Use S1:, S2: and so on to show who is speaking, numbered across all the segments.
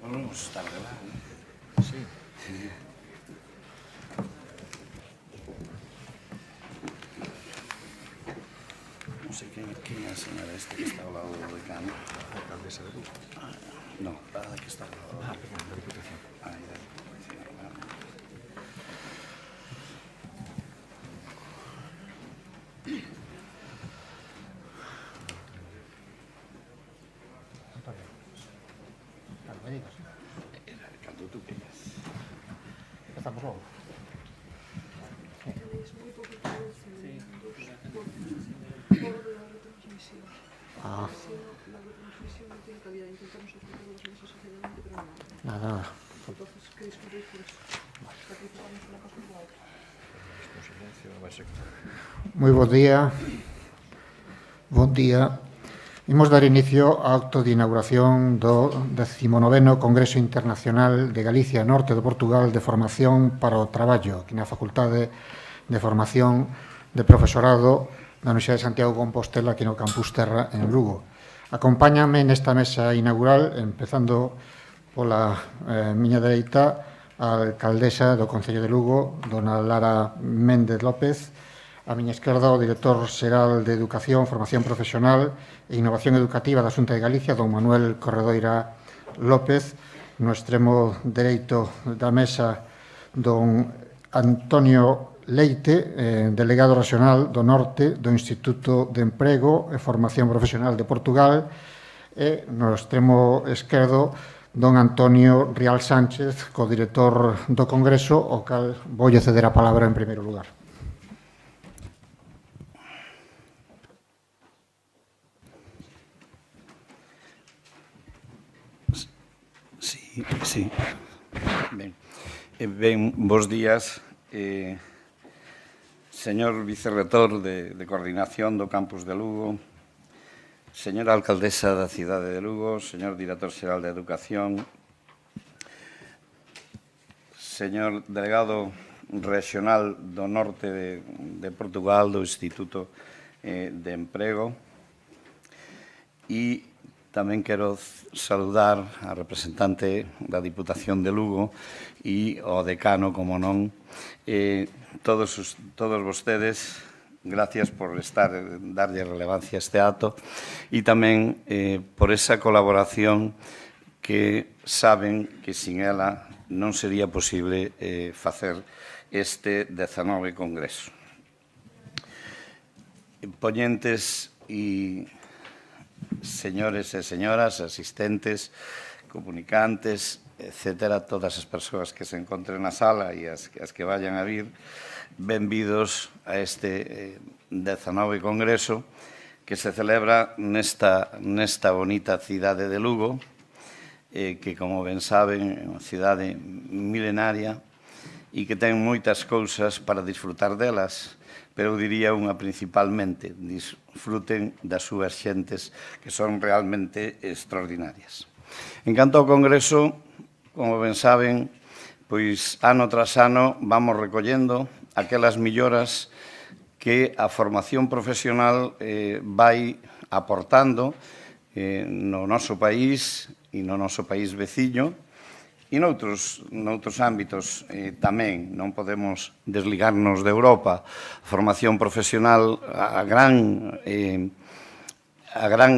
S1: Vamos a estar de lá, ¿no? Sí. No sé quién es la señora esta que está al lado del decano.
S2: La alcaldesa de Lugo.
S1: No, la que está al lado.
S2: Perdón, la Diputación.
S1: La Diputación. Cando tú queres.
S3: Empezamos logo. Nada, nada. Moi bo día. Bon día. Imos dar inicio ao acto de inauguración do 19º Congreso Internacional de Galicia Norte de Portugal de Formación para o Traballo, aquí na Facultade de Formación de Profesorado da Universidade de Santiago de Compostela, aquí no Campus Terra, en Lugo. Acompáñame nesta mesa inaugural, empezando pola miña dereita, a alcaldesa do Concello de Lugo, dona Lara Méndez López, a miña esquerda o director xeral de Educación, Formación Profesional e Innovación Educativa da Xunta de Galicia, don Manuel Corredoira López, no extremo dereito da mesa, don Antonio Leite, delegado regional do Norte do Instituto de Emprego e Formación Profesional de Portugal, e no extremo esquerdo, don Antonio Rial Sánchez, co-director do Congreso, ao cal vou ceder a palabra en primeiro lugar.
S1: Sí. Ben, bos días, señor vicerrector de Coordinación do Campus de Lugo, señora alcaldesa da cidade de Lugo, señor director xeral de Educación, señor delegado regional do Norte de Portugal, do Instituto de Emprego, e tamén quero saludar a representante da Diputación de Lugo e ao decano, como non. Todos vostedes, gracias por darlle relevancia a este acto e tamén por esa colaboración que saben que sin ela non sería posible facer este 19 Congreso. Ponentes e señores e señoras, asistentes, comunicantes, etcétera, todas as persoas que se encontren na sala e as que vayan a vir, benvidos a este 19 Congreso que se celebra nesta bonita cidade de Lugo, que, como ben saben, é unha cidade milenaria e que ten moitas cousas para disfrutar delas, pero eu diría unha principalmente, disfruten das súas xentes que son realmente extraordinarias. En canto ao Congreso, como ben saben, pois ano tras ano vamos recollendo aquelas melloras que a formación profesional vai aportando no noso país e no noso país veciño, e noutros ámbitos tamén non podemos desligarnos de Europa. A formación profesional, a gran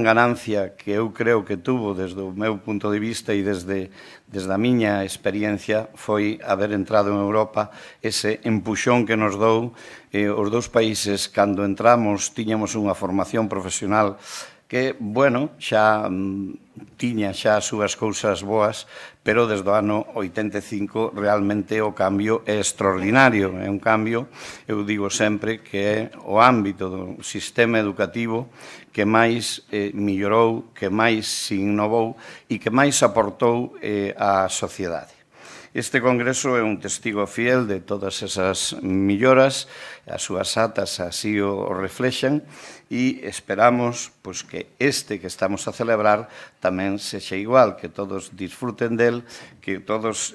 S1: ganancia que eu creo que tuvo desde o meu punto de vista e desde a miña experiencia foi haber entrado en Europa, ese empuxón que nos dou os dous países cando entramos tiñamos unha formación profesional que, bueno, xa tiña xa as súas cousas boas, pero desde o ano 85 realmente o cambio é extraordinario. É un cambio, eu digo sempre, que é o ámbito do sistema educativo que máis mellorou, que máis se innovou e que máis aportou á sociedade. Este congreso é un testigo fiel de todas esas melloras, as súas atas así o reflexan, e esperamos pois, que este que estamos a celebrar tamén sexa igual, que todos disfruten del, que todos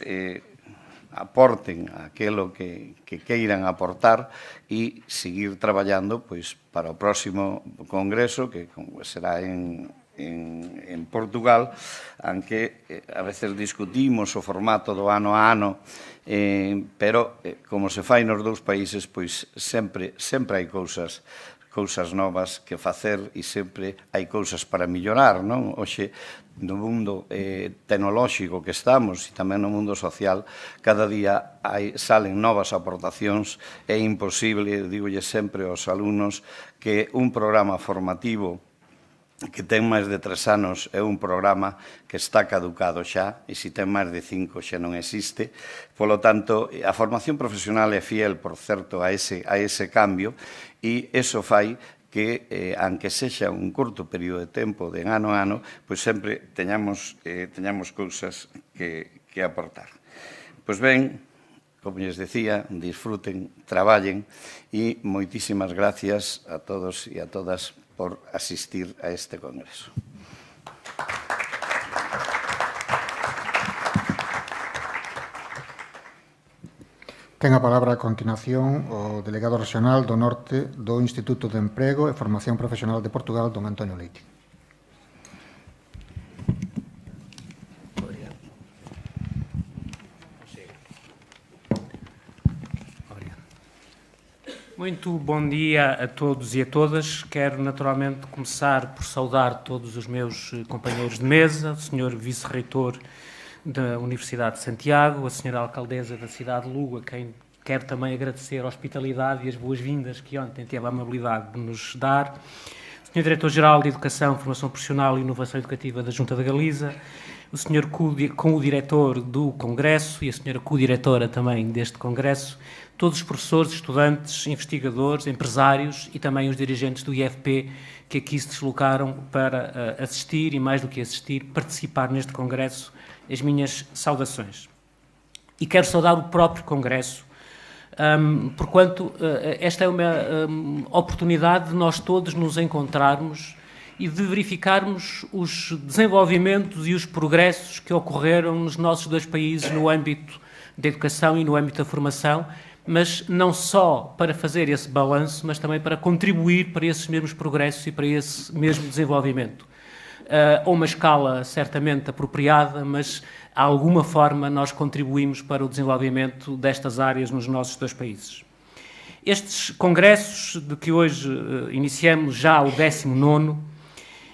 S1: aporten aquilo que queiran aportar e seguir traballando pois, para o próximo congreso, que será en Portugal, aunque a veces discutimos o formato do ano a ano, pero como se fai nos dous países, pois sempre hai cousas novas que facer e sempre hai cousas para mellorar, non? Hoxe, no mundo tecnolóxico que estamos e tamén no mundo social, cada día salen novas aportacións. É imposible, digolle sempre aos alumnos, que un programa formativo que ten máis de 3 anos é un programa que está caducado xa, e se ten máis de 5 xa non existe. Polo tanto, a formación profesional é fiel, por certo, a ese cambio, e iso fai que, aunque sexa un curto período de tempo de ano a ano, pois sempre teñamos cousas que aportar. Pois ben, como lles decía, disfruten, traballen, e moitísimas gracias a todos e a todas por asistir a este congreso.
S3: Ten a palabra a continuación o delegado regional do Norte do Instituto de Emprego e Formación Profesional de Portugal, don Antonio Leite.
S4: Muito bom dia a todos e a todas. Quero naturalmente começar por saudar todos os meus companheiros de mesa, o Sr. Vice-Reitor da Universidade de Santiago, a Sra. Alcaldesa da cidade de Lugo, a quem quero também agradecer a hospitalidade e as boas-vindas que ontem teve a amabilidade de nos dar, o Sr. Diretor-Geral de Educação, Formação Profissional e Inovação Educativa da Junta da Galiza, o Sr. Co-Diretor do Congresso e a Sra. Co-Diretora também deste Congresso, todos os professores, estudantes, investigadores, empresários e também os dirigentes do IFP que aqui se deslocaram para assistir e, mais do que assistir, participar neste Congresso, as minhas saudações. E quero saudar o próprio Congresso, porquanto esta é uma oportunidade de nós todos nos encontrarmos e de verificarmos os desenvolvimentos e os progressos que ocorreram nos nossos dois países no âmbito da educação e no âmbito da formação, mas não só para fazer esse balanço, mas também para contribuir para esses mesmos progressos e para esse mesmo desenvolvimento. A uma escala certamente apropriada, mas de alguma forma nós contribuímos para o desenvolvimento destas áreas nos nossos dois países. Estes congressos, de que hoje iniciamos já o 19º,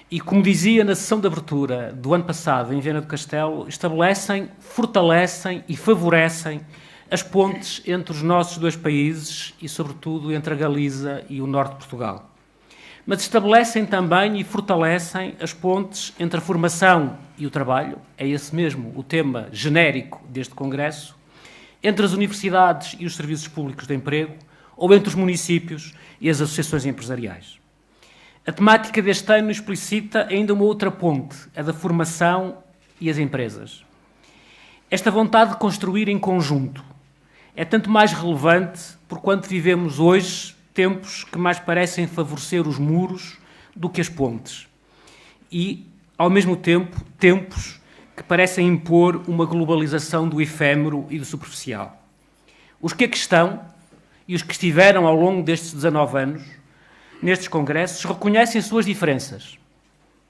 S4: e como dizia na sessão de abertura do ano passado em Viana do Castelo, estabelecem, fortalecem e favorecem as pontes entre os nossos dois países e, sobretudo, entre a Galiza e o norte de Portugal. Mas estabelecem também e fortalecem as pontes entre a formação e o trabalho, é esse mesmo o tema genérico deste Congresso, entre as universidades e os serviços públicos de emprego, ou entre os municípios e as associações empresariais. A temática deste ano explicita ainda uma outra ponte, a da formação e as empresas. Esta vontade de construir em conjunto é tanto mais relevante porquanto vivemos hoje tempos que mais parecem favorecer os muros do que as pontes e, ao mesmo tempo, tempos que parecem impor uma globalização do efêmero e do superficial. Os que aqui estão e os que estiveram ao longo destes 19 anos nestes congressos reconhecem as suas diferenças,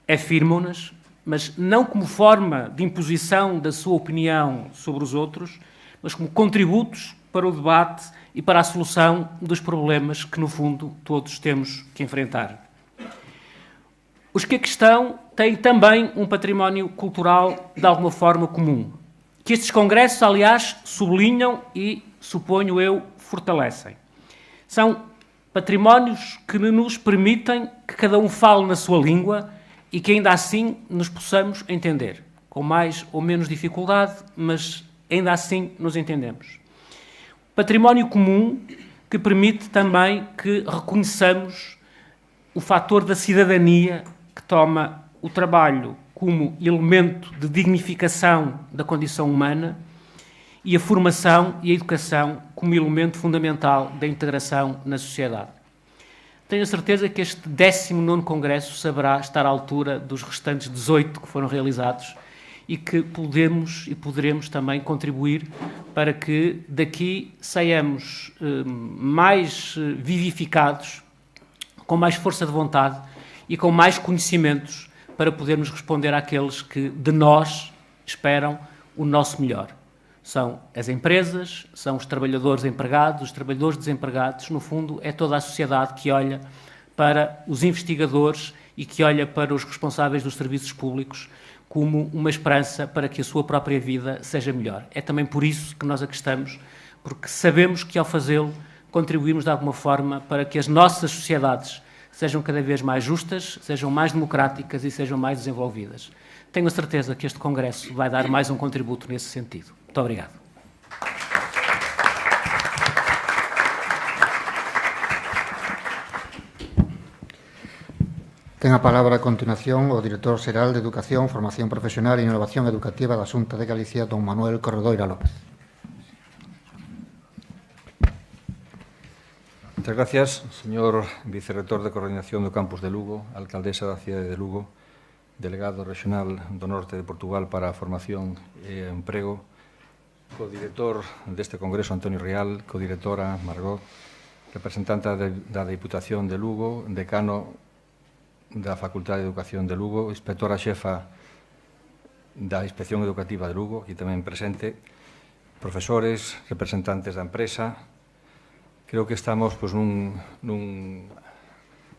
S4: afirmam-nas, mas não como forma de imposição da sua opinião sobre os outros, mas como contributos para o debate e para a solução dos problemas que, no fundo, todos temos que enfrentar. Os que aqui estão têm também um património cultural de alguma forma comum, que estes congressos, aliás, sublinham e, suponho eu, fortalecem. São patrimónios que nos permitem que cada um fale na sua língua e que ainda assim nos possamos entender, com mais ou menos dificuldade, mas ainda assim nos entendemos. Património comum que permite também que reconheçamos o fator da cidadania que toma o trabalho como elemento de dignificação da condição humana e a formação e a educação como elemento fundamental da integração na sociedade. Tenho a certeza que este 19º Congresso saberá estar à altura dos restantes 18 que foram realizados e que podemos e poderemos também contribuir para que daqui saiamos mais vivificados, com mais força de vontade e com mais conhecimentos para podermos responder àqueles que de nós esperam o nosso melhor. São as empresas, são os trabalhadores empregados, os trabalhadores desempregados, no fundo é toda a sociedade que olha para os investigadores e que olha para os responsáveis dos serviços públicos como uma esperança para que a sua própria vida seja melhor. É também por isso que nós aqui estamos, porque sabemos que ao fazê-lo contribuímos de alguma forma para que as nossas sociedades sejam cada vez mais justas, sejam mais democráticas e sejam mais desenvolvidas. Tenho a certeza que este Congresso vai dar mais um contributo nesse sentido. Muito obrigado.
S3: Ten a palabra a continuación o director xeral de Educación, Formación Profesional e Innovación Educativa da Xunta de Galicia, don Manuel Corredoira López.
S2: Muchas gracias, señor vicerrector de Coordinación do Campus de Lugo, alcaldesa da cidade de Lugo, delegado regional do Norte de Portugal para a Formación e Emprego, codirector deste Congreso Antonio Rial, codirectora Margot, representante da Diputación de Lugo, decano da Facultade de Educación de Lugo, inspectora xefa da Inspección Educativa de Lugo, aquí tamén presente, profesores, representantes da empresa. Creo que estamos nun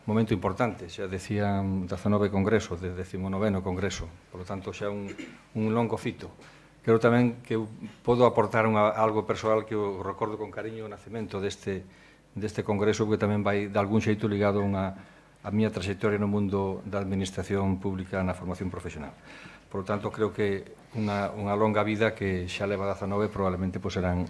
S2: momento importante, xa decían 19 Congreso, de 19º Congreso, por lo tanto xa un longo fito. Creo tamén que podo aportar algo persoal que eu recordo con cariño o nacemento deste Congreso, que tamén vai de algún xeito ligado a miña trayectoria no mundo da administración pública na formación profesional. Por lo tanto, creo que unha longa vida que xa leva 19, probablemente pues, serán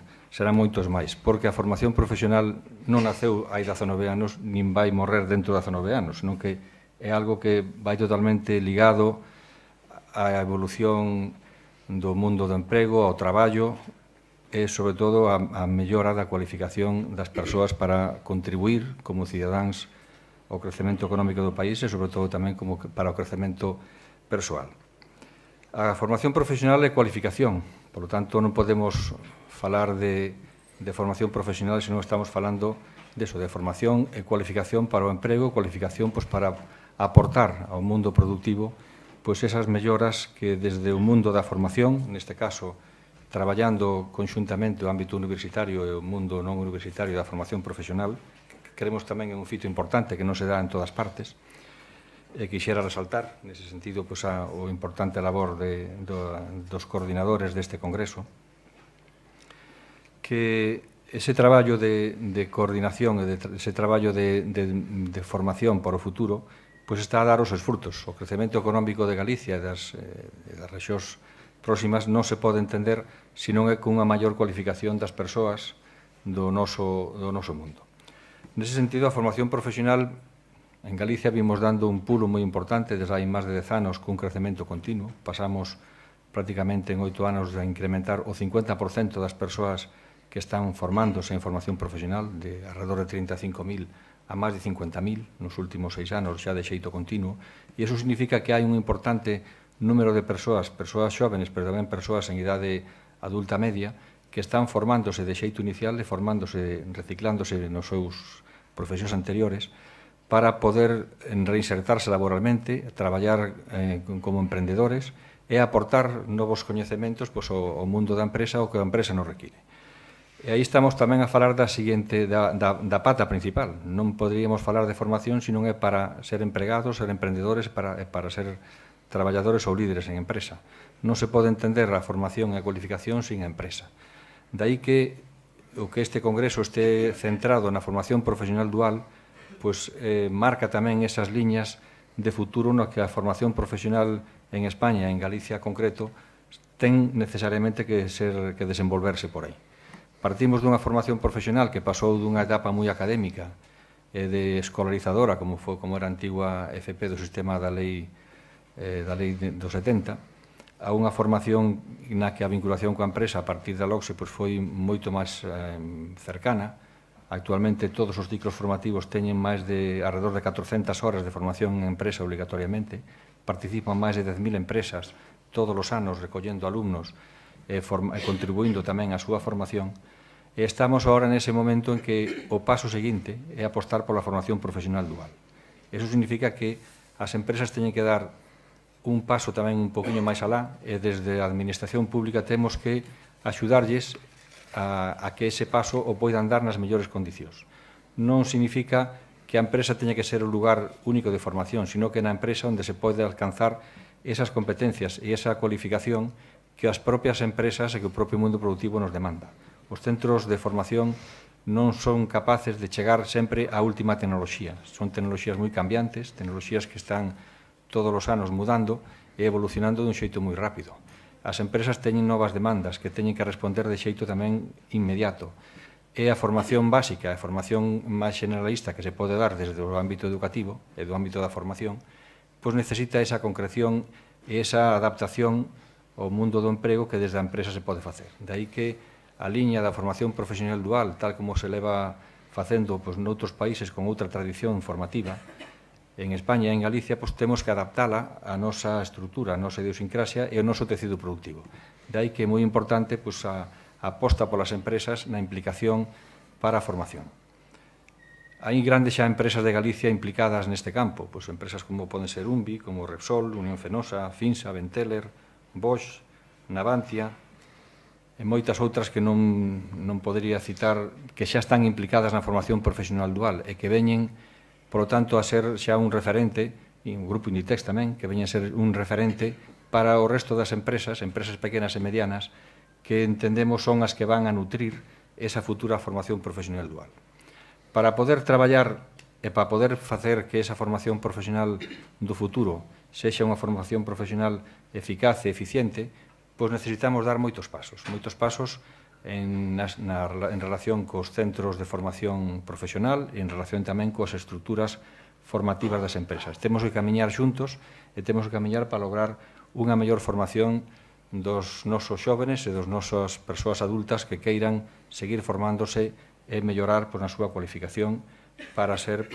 S2: moitos máis, porque a formación profesional non naceu hai 19 anos, nin vai morrer dentro de 19 anos, senón que é algo que vai totalmente ligado á evolución do mundo do emprego, ao traballo e, sobre todo, a mellora da cualificación das persoas para contribuir como cidadáns ao crecemento económico do país e, sobre todo, tamén como para o crecemento persoal. A formación profesional é cualificación, por lo tanto, non podemos falar de formación profesional se non estamos falando de formación e cualificación para o emprego, cualificación para aportar ao mundo productivo esas melloras que desde o mundo da formación, neste caso, traballando conxuntamente o ámbito universitario e o mundo non universitario da formación profesional, creemos tamén en un fito importante que non se dá en todas partes, e quixera resaltar, nese sentido, o importante labor dos coordinadores deste Congreso, que ese traballo de coordinación e ese traballo de formación para o futuro está a dar os frutos. O crecemento económico de Galicia e das rexións próximas non se pode entender se non é cunha maior cualificación das persoas do noso mundo. Nese sentido, a formación profesional en Galicia vimos dando un pulo moi importante desde hai máis de 10 anos cun crecemento continuo. Pasamos prácticamente en 8 anos a incrementar o 50% das persoas que están formándose en formación profesional, de alrededor de 35.000 a máis de 50.000 nos últimos 6 anos xa de xeito continuo, e iso significa que hai un importante número de persoas xóvenes, pero tamén persoas en idade adulta media, que están formándose de xeito inicial e formándose, reciclándose nos seus profesións anteriores para poder reinsertarse laboralmente, traballar como emprendedores e aportar novos coñecementos ao mundo da empresa ou que a empresa nos require. E aí estamos tamén a falar da pata principal. Non poderíamos falar de formación se non é para ser empregados, ser emprendedores, para ser traballadores ou líderes en empresa. Non se pode entender a formación e a cualificación sin a empresa. Daí que o que este Congreso este centrado na formación profesional dual marca tamén esas liñas de futuro no que a formación profesional en España, en Galicia en concreto, ten necesariamente que desenvolverse por aí. Partimos dunha formación profesional que pasou dunha etapa moi académica e de escolarizadora, como era a antigua FP do sistema da lei do 70, a unha formación na que a vinculación coa empresa a partir da LOCSE foi moito máis cercana. Actualmente todos os ciclos formativos teñen máis de alrededor de 400 horas de formación en empresa obligatoriamente. Participan máis de 10.000 empresas todos os anos recollendo alumnos e contribuindo tamén á súa formación. E estamos agora nese momento en que o paso seguinte é apostar pola formación profesional dual. Eso significa que as empresas teñen que dar un paso tamén un poquinho máis alá e desde a Administración Pública temos que axudarlles a que ese paso o poidan dar nas mellores condicións. Non significa que a empresa teña que ser o lugar único de formación, sino que na empresa onde se pode alcanzar esas competencias e esa cualificación que as propias empresas e que o propio mundo productivo nos demanda. Os centros de formación non son capaces de chegar sempre á última tecnoloxía. Son tecnoloxías moi cambiantes, tecnoloxías que están todos os anos mudando e evolucionando dun xeito moi rápido. As empresas teñen novas demandas que teñen que responder de xeito tamén inmediato. E a formación básica, a formación máis generalista que se pode dar desde o ámbito educativo e do ámbito da formación, pois necesita esa concreción e esa adaptación ao mundo do emprego que desde a empresa se pode facer. De aí que a liña da formación profesional dual, tal como se leva facendo noutros países con outra tradición formativa, en España e en Galicia, temos que adaptala á nosa estrutura, á nosa idiosincrasia e ao noso tecido productivo. De aí que é moi importante a aposta polas empresas na implicación para a formación. Hai grandes xa empresas de Galicia implicadas neste campo, empresas como poden ser UNVI, como Repsol, Unión Fenosa, Finsa, Benteler, Bosch, Navantia, e moitas outras que non podería citar, que xa están implicadas na formación profesional dual e que veñen, por lo tanto, a ser xa un referente, e un grupo Inditex tamén, que veñen a ser un referente para o resto das empresas pequenas e medianas, que entendemos son as que van a nutrir esa futura formación profesional dual. Para poder traballar e para poder facer que esa formación profesional do futuro sexa unha formación profesional eficaz e eficiente, pois necesitamos dar moitos pasos en relación cos centros de formación profesional e en relación tamén coas estruturas formativas das empresas. Temos que camiñar xuntos e temos que camiñar para lograr unha mellor formación dos nosos xóvenes e das nosas persoas adultas que queiran seguir formándose e mellorar na súa cualificación para ser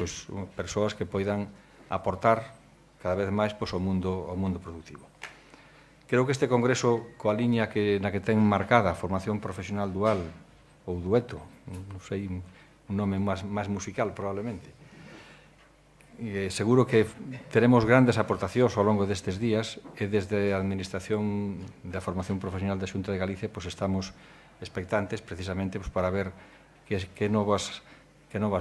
S2: persoas que poidan aportar cada vez máis ao mundo productivo. Creo que este congreso, coa liña na que ten marcada a formación profesional dual ou dueto, non sei, un nome máis musical probablemente, seguro que teremos grandes aportacións ao longo destes días e desde a Administración da Formación Profesional da Xunta de Galicia estamos expectantes precisamente para ver que novas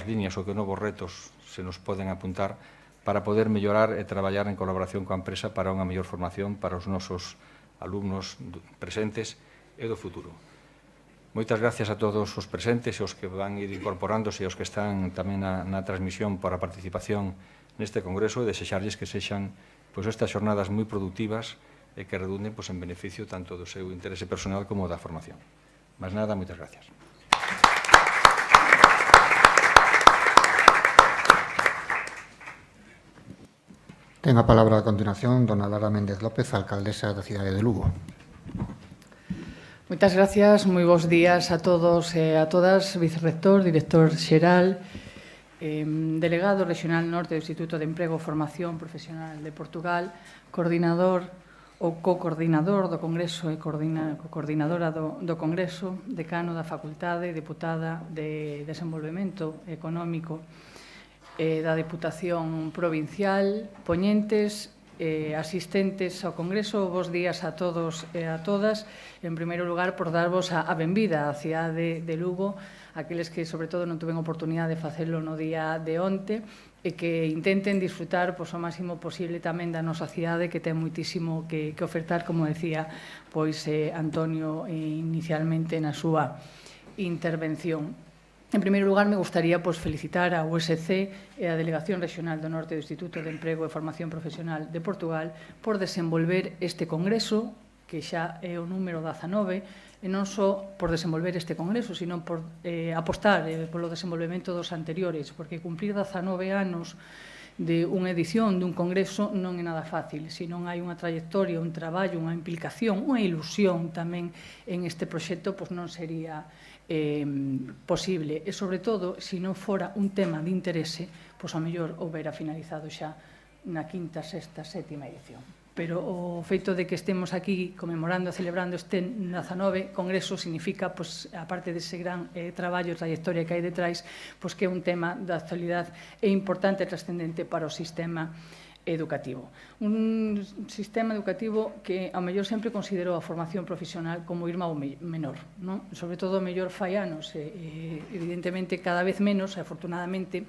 S2: líneas ou que novos retos se nos poden apuntar para poder mellorar e traballar en colaboración coa empresa para unha mellor formación para os nosos alumnos presentes e do futuro. Moitas gracias a todos os presentes e os que van ir incorporándose e os que están tamén na transmisión para a participación neste congreso e desexarlles que sexan estas xornadas moi productivas e que redunden en beneficio tanto do seu interese personal como da formación. Mas nada, moitas gracias.
S3: Ten a palabra a continuación dona Lara Méndez López, alcaldesa da cidade de Lugo.
S5: Moitas gracias, moi bons días a todos e a todas, vicerrector, director xeral, delegado regional norte do Instituto de Emprego e Formación Profesional de Portugal, coordinador ou co-coordinador do Congreso e coordinadora do Congreso, decano da Facultade, deputada de Desenvolvemento Económico da Deputación Provincial, poñentes, asistentes ao Congreso, bos días a todos e a todas. En primeiro lugar, por darvos a benvida á cidade de Lugo, aqueles que, sobre todo, non tuven oportunidade de facelo no día de onte, e que intenten disfrutar o máximo posible tamén da nosa cidade, que ten moitísimo que ofertar, como decía Antonio inicialmente na súa intervención. En primeiro lugar, me gustaría felicitar a USC e a Delegación Regional do Norte do Instituto de Emprego e Formación Profesional de Portugal por desenvolver este congreso, que xa é o número 19, e non só por desenvolver este congreso, sino por apostar polo desenvolvemento dos anteriores, porque cumplir 19 anos de unha edición dun congreso non é nada fácil. Se non hai unha trayectoria, un traballo, unha implicación, unha ilusión tamén en este proxecto, pois non sería posible. E, sobre todo, se non fora un tema de interese, pois a mellor houbera finalizado xa na quinta, sexta, sétima edición. Pero o feito de que estemos aquí conmemorando, celebrando este 19 congreso significa, pois, aparte dese gran traballo e trayectoria que hai detrás, pois que é un tema da actualidade e importante e trascendente para o sistema educativo. Un sistema educativo que ao mellor sempre considerou a formación profesional como irmão menor, non? Sobre todo o mellor fai anos, evidentemente cada vez menos, afortunadamente,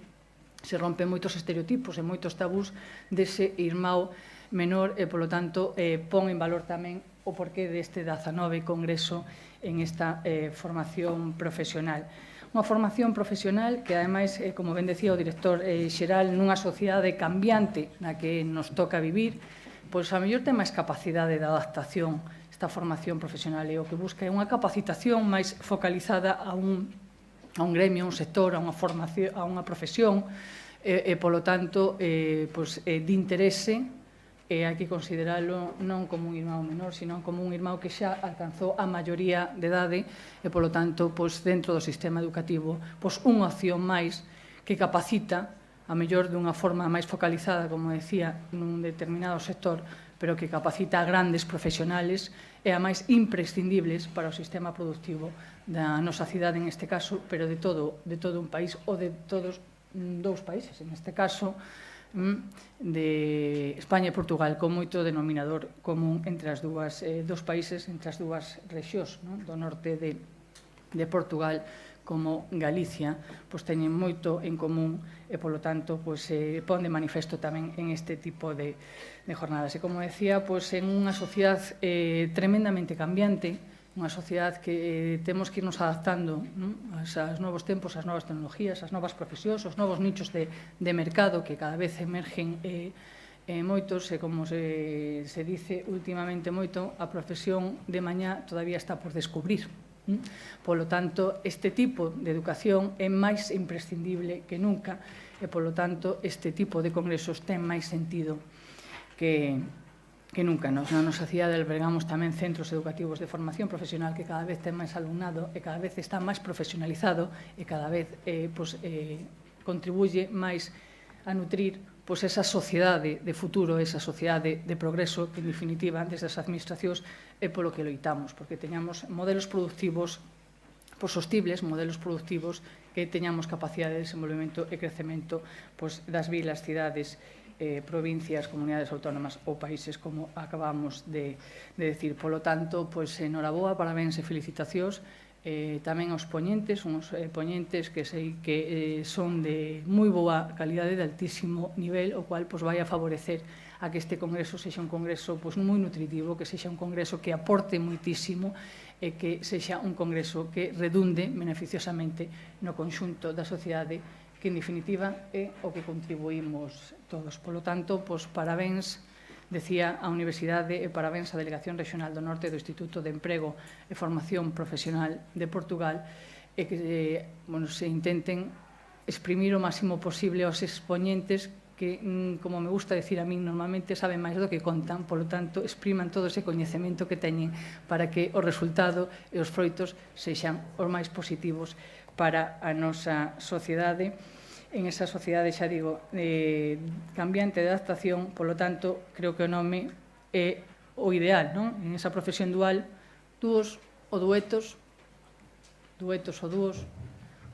S5: se rompen moitos estereotipos e moitos tabús dese irmão menor e, polo tanto, pon en valor tamén o porqué deste 19 congreso en esta formación profesional. Unha formación profesional que, ademais, como ben decía o director xeral, nunha sociedade cambiante na que nos toca vivir, pois a mellor ten máis capacidade de adaptación esta formación profesional e o que busca é unha capacitación máis focalizada a un gremio, a un sector, a unha profesión e, polo tanto, de interese, e hai que consideralo non como un irmão menor, sino como un irmão que xa alcanzou a maioría de idade e, polo tanto, dentro do sistema educativo, unha opción máis que capacita, a mellor dunha forma máis focalizada, como decía, nun determinado sector, pero que capacita a grandes profesionales e a máis imprescindibles para o sistema productivo da nosa cidade, en este caso, pero de todo un país, ou de todos dous países, en este caso, de España e Portugal, con moito denominador común entre as dous países, entre as dúas rexións, do norte de Portugal como Galicia, pois teñen moito en común e, polo tanto, pon de manifesto tamén en este tipo de jornadas. E, como decía, pois en unha sociedade tremendamente cambiante, unha sociedade que temos que irnos adaptando aos novos tempos, ás novas tecnologías, ás novas profesións, aos novos nichos de mercado que cada vez emergen moitos e, como se dice últimamente moito, a profesión de mañá todavía está por descubrir. Polo tanto, este tipo de educación é máis imprescindible que nunca e, polo tanto, este tipo de congresos ten máis sentido que nunca. Na nosa cidade albergamos tamén centros educativos de formación profesional que cada vez ten máis alumnado e cada vez está máis profesionalizado e cada vez contribuye máis a nutrir esa sociedade de futuro, esa sociedade de progreso que, en definitiva, desde as administracións é polo que loitamos, porque teñamos modelos productivos sostibles, modelos productivos que teñamos capacidade de desenvolvemento e crecemento das vilas, cidades, provincias, comunidades autónomas ou países, como acabamos de decir. Polo tanto, enhoraboa, parabéns e felicitacións tamén aos poñentes, uns poñentes que sei que son de moi boa calidade, de altísimo nivel, o cual vai a favorecer a que este congreso sexa un congreso moi nutritivo, que sexa un congreso que aporte moitísimo e que sexa un congreso que redunde beneficiosamente no conxunto da sociedade, que, en definitiva, é o que contribuímos todos. Polo tanto, parabéns, decía a Universidade, e parabéns á Delegación Regional do Norte do Instituto de Emprego e Formación Profesional de Portugal, e que se intenten exprimir o máximo posible aos expoñentes que, como me gusta decir a min, normalmente saben máis do que contan, polo tanto, expriman todo ese coñecemento que teñen para que o resultado e os froitos sexan os máis positivos para a nosa sociedade. En esa sociedade, xa digo, cambiante de adaptación, polo tanto, creo que o nome é o ideal, non? En esa profesión dual, dúos ou duetos, duetos ou dúos,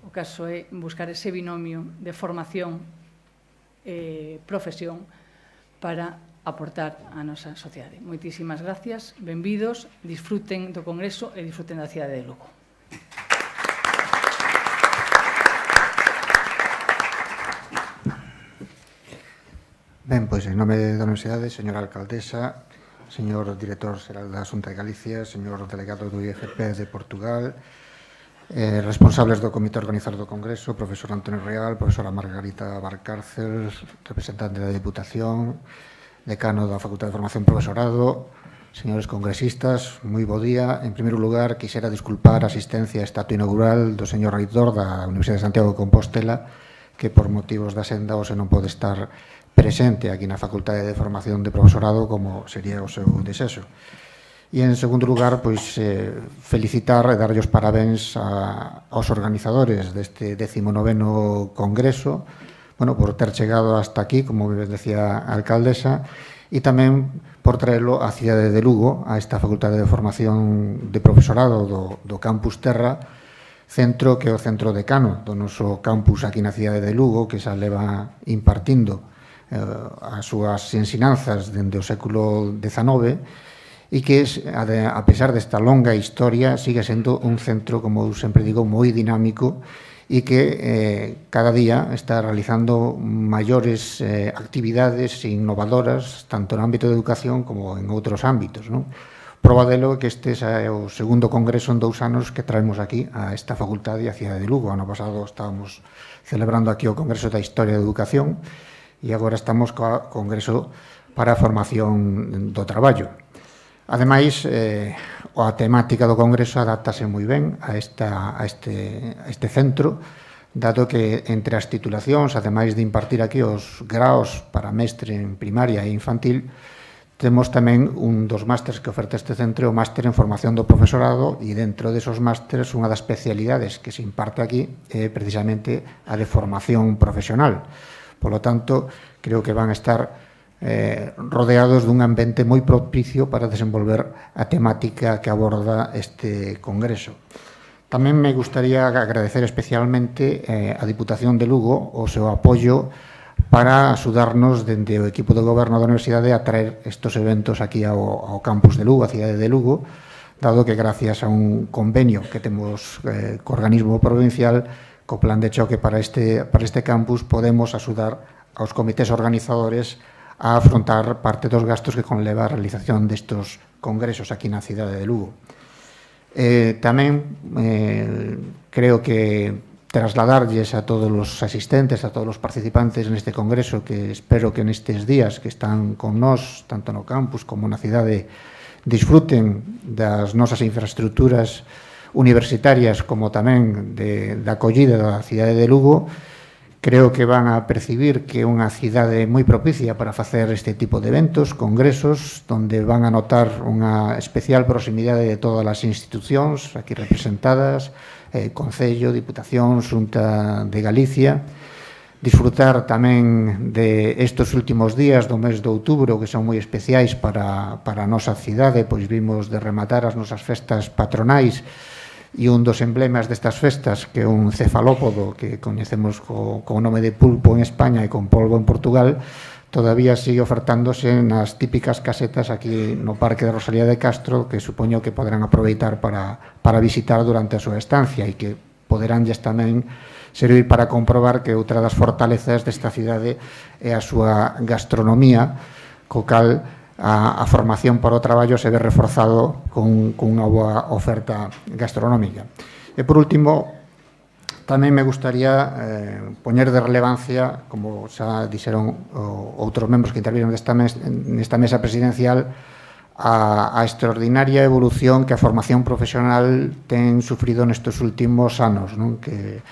S5: o caso é buscar ese binomio de formación e profesión para aportar á nosa sociedade. Moitísimas gracias, benvidos, disfruten do Congreso e disfruten da cidade de Lugo.
S3: Ben, pois, en nome da Universidade, señora alcaldesa, señor director xeral da Xunta de Galicia, señor delegado do IFP de Portugal, responsables do comité organizador do Congreso, profesor Antonio Real, profesora Margarita Barcárcel, representante da Diputación, decano da Facultade de Formación Profesorado, señores congresistas, moi bo día. En primeiro lugar, quixera disculpar a asistencia ao acto inaugural do señor reitor da Universidade de Santiago de Compostela, que por motivos da senda hoxe non pode estar presente aquí na Facultade de Formación de Profesorado como sería o seu desexo. E, en segundo lugar, pois, felicitar e darlle os parabéns aos organizadores deste 19º Congreso, bueno, por ter chegado hasta aquí, como decía a alcaldesa, e tamén por traerlo á cidade de Lugo, a esta Facultade de Formación de Profesorado do Campus Terra, centro que é o centro decano do noso campus aquí na cidade de Lugo, que xa leva impartindo as súas ensinanzas dende o século XIX, e que, a pesar desta longa historia, sigue sendo un centro, como eu sempre digo, moi dinámico e que cada día está realizando maiores actividades innovadoras, tanto no ámbito de educación como en outros ámbitos, non? Proba delo que este é o segundo congreso en 2 anos que traemos aquí a esta facultade e a cidade de Lugo. Ano pasado estábamos celebrando aquí o Congreso da Historia da Educación e agora estamos co Congreso para a Formación do Traballo. Ademais, a temática do Congreso adáptase moi ben a este centro, dado que entre as titulacións, ademais de impartir aquí os graos para mestre en primaria e infantil, temos tamén un dos másteres que oferta este centro, o máster en formación do profesorado, e dentro desos másteres unha das especialidades que se imparte aquí é precisamente a de formación profesional. Por lo tanto, creo que van a estar rodeados dun ambiente moi propicio para desenvolver a temática que aborda este congreso. Tamén me gustaría agradecer especialmente a Diputación de Lugo o seu apoio para axudarnos dende o equipo de goberno da Universidade a traer estes eventos aquí ao campus de Lugo, a cidade de Lugo, dado que gracias a un convenio que temos co organismo provincial, co plan de choque para este campus, podemos axudar aos comités organizadores a afrontar parte dos gastos que conleva a realización destes congresos aquí na cidade de Lugo. Tamén creo que trasladarlles a todos os asistentes, a todos os participantes neste congreso, que espero que nestes días que están con nós, tanto no campus como na cidade, disfruten das nosas infraestructuras universitarias como tamén da acollida da cidade de Lugo. Creo que van a percibir que é unha cidade moi propicia para facer este tipo de eventos, congresos, onde van a notar unha especial proximidade de todas as institucións aquí representadas, Concello, Diputación, Xunta de Galicia, disfrutar tamén de estes últimos días do mes de outubro, que son moi especiais para a nosa cidade, pois vimos de rematar as nosas festas patronais, e un dos emblemas destas festas, que é un cefalópodo que coñecemos co nome de pulpo en España e con polvo en Portugal, todavía sigue ofertándose nas típicas casetas aquí no Parque de Rosalía de Castro, que supoño que poderán aproveitar para visitar durante a súa estancia e que poderánlles tamén servir para comprobar que outra das fortalezas desta cidade é a súa gastronomía, co cal a formación para o traballo se ve reforzado con unha boa oferta gastronómica. E, por último, tamén me gustaría poñer de relevancia, como xa dixeron outros membros que interviron nesta mesa presidencial, a extraordinaria evolución que a formación profesional ten sufrido nestes últimos anos, non? Que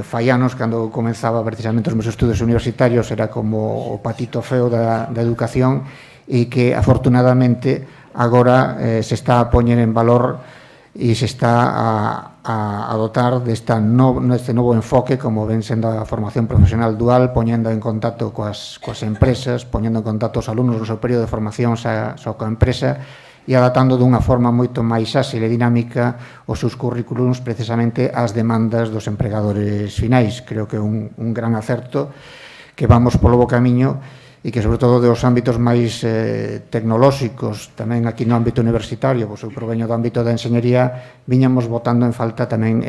S3: fai anos, cando comenzaba precisamente os meus estudos universitarios, era como o patito feo da educación, e que afortunadamente agora se está a poñer en valor e se está a dotar deste novo enfoque, como ven sendo a formación profesional dual, poñendo en contacto coas empresas, poñendo en contacto os alumnos no seu período de formación xa coa empresa e adaptando dunha forma moito máis áxil e dinámica os seus currículums precisamente ás demandas dos empregadores finais. Creo que é un gran acerto, que vamos polo bo camiño e que, sobre todo, dos ámbitos máis tecnolóxicos, tamén aquí no ámbito universitario, pois eu proveño do ámbito da enxeñería, viñamos botando en falta tamén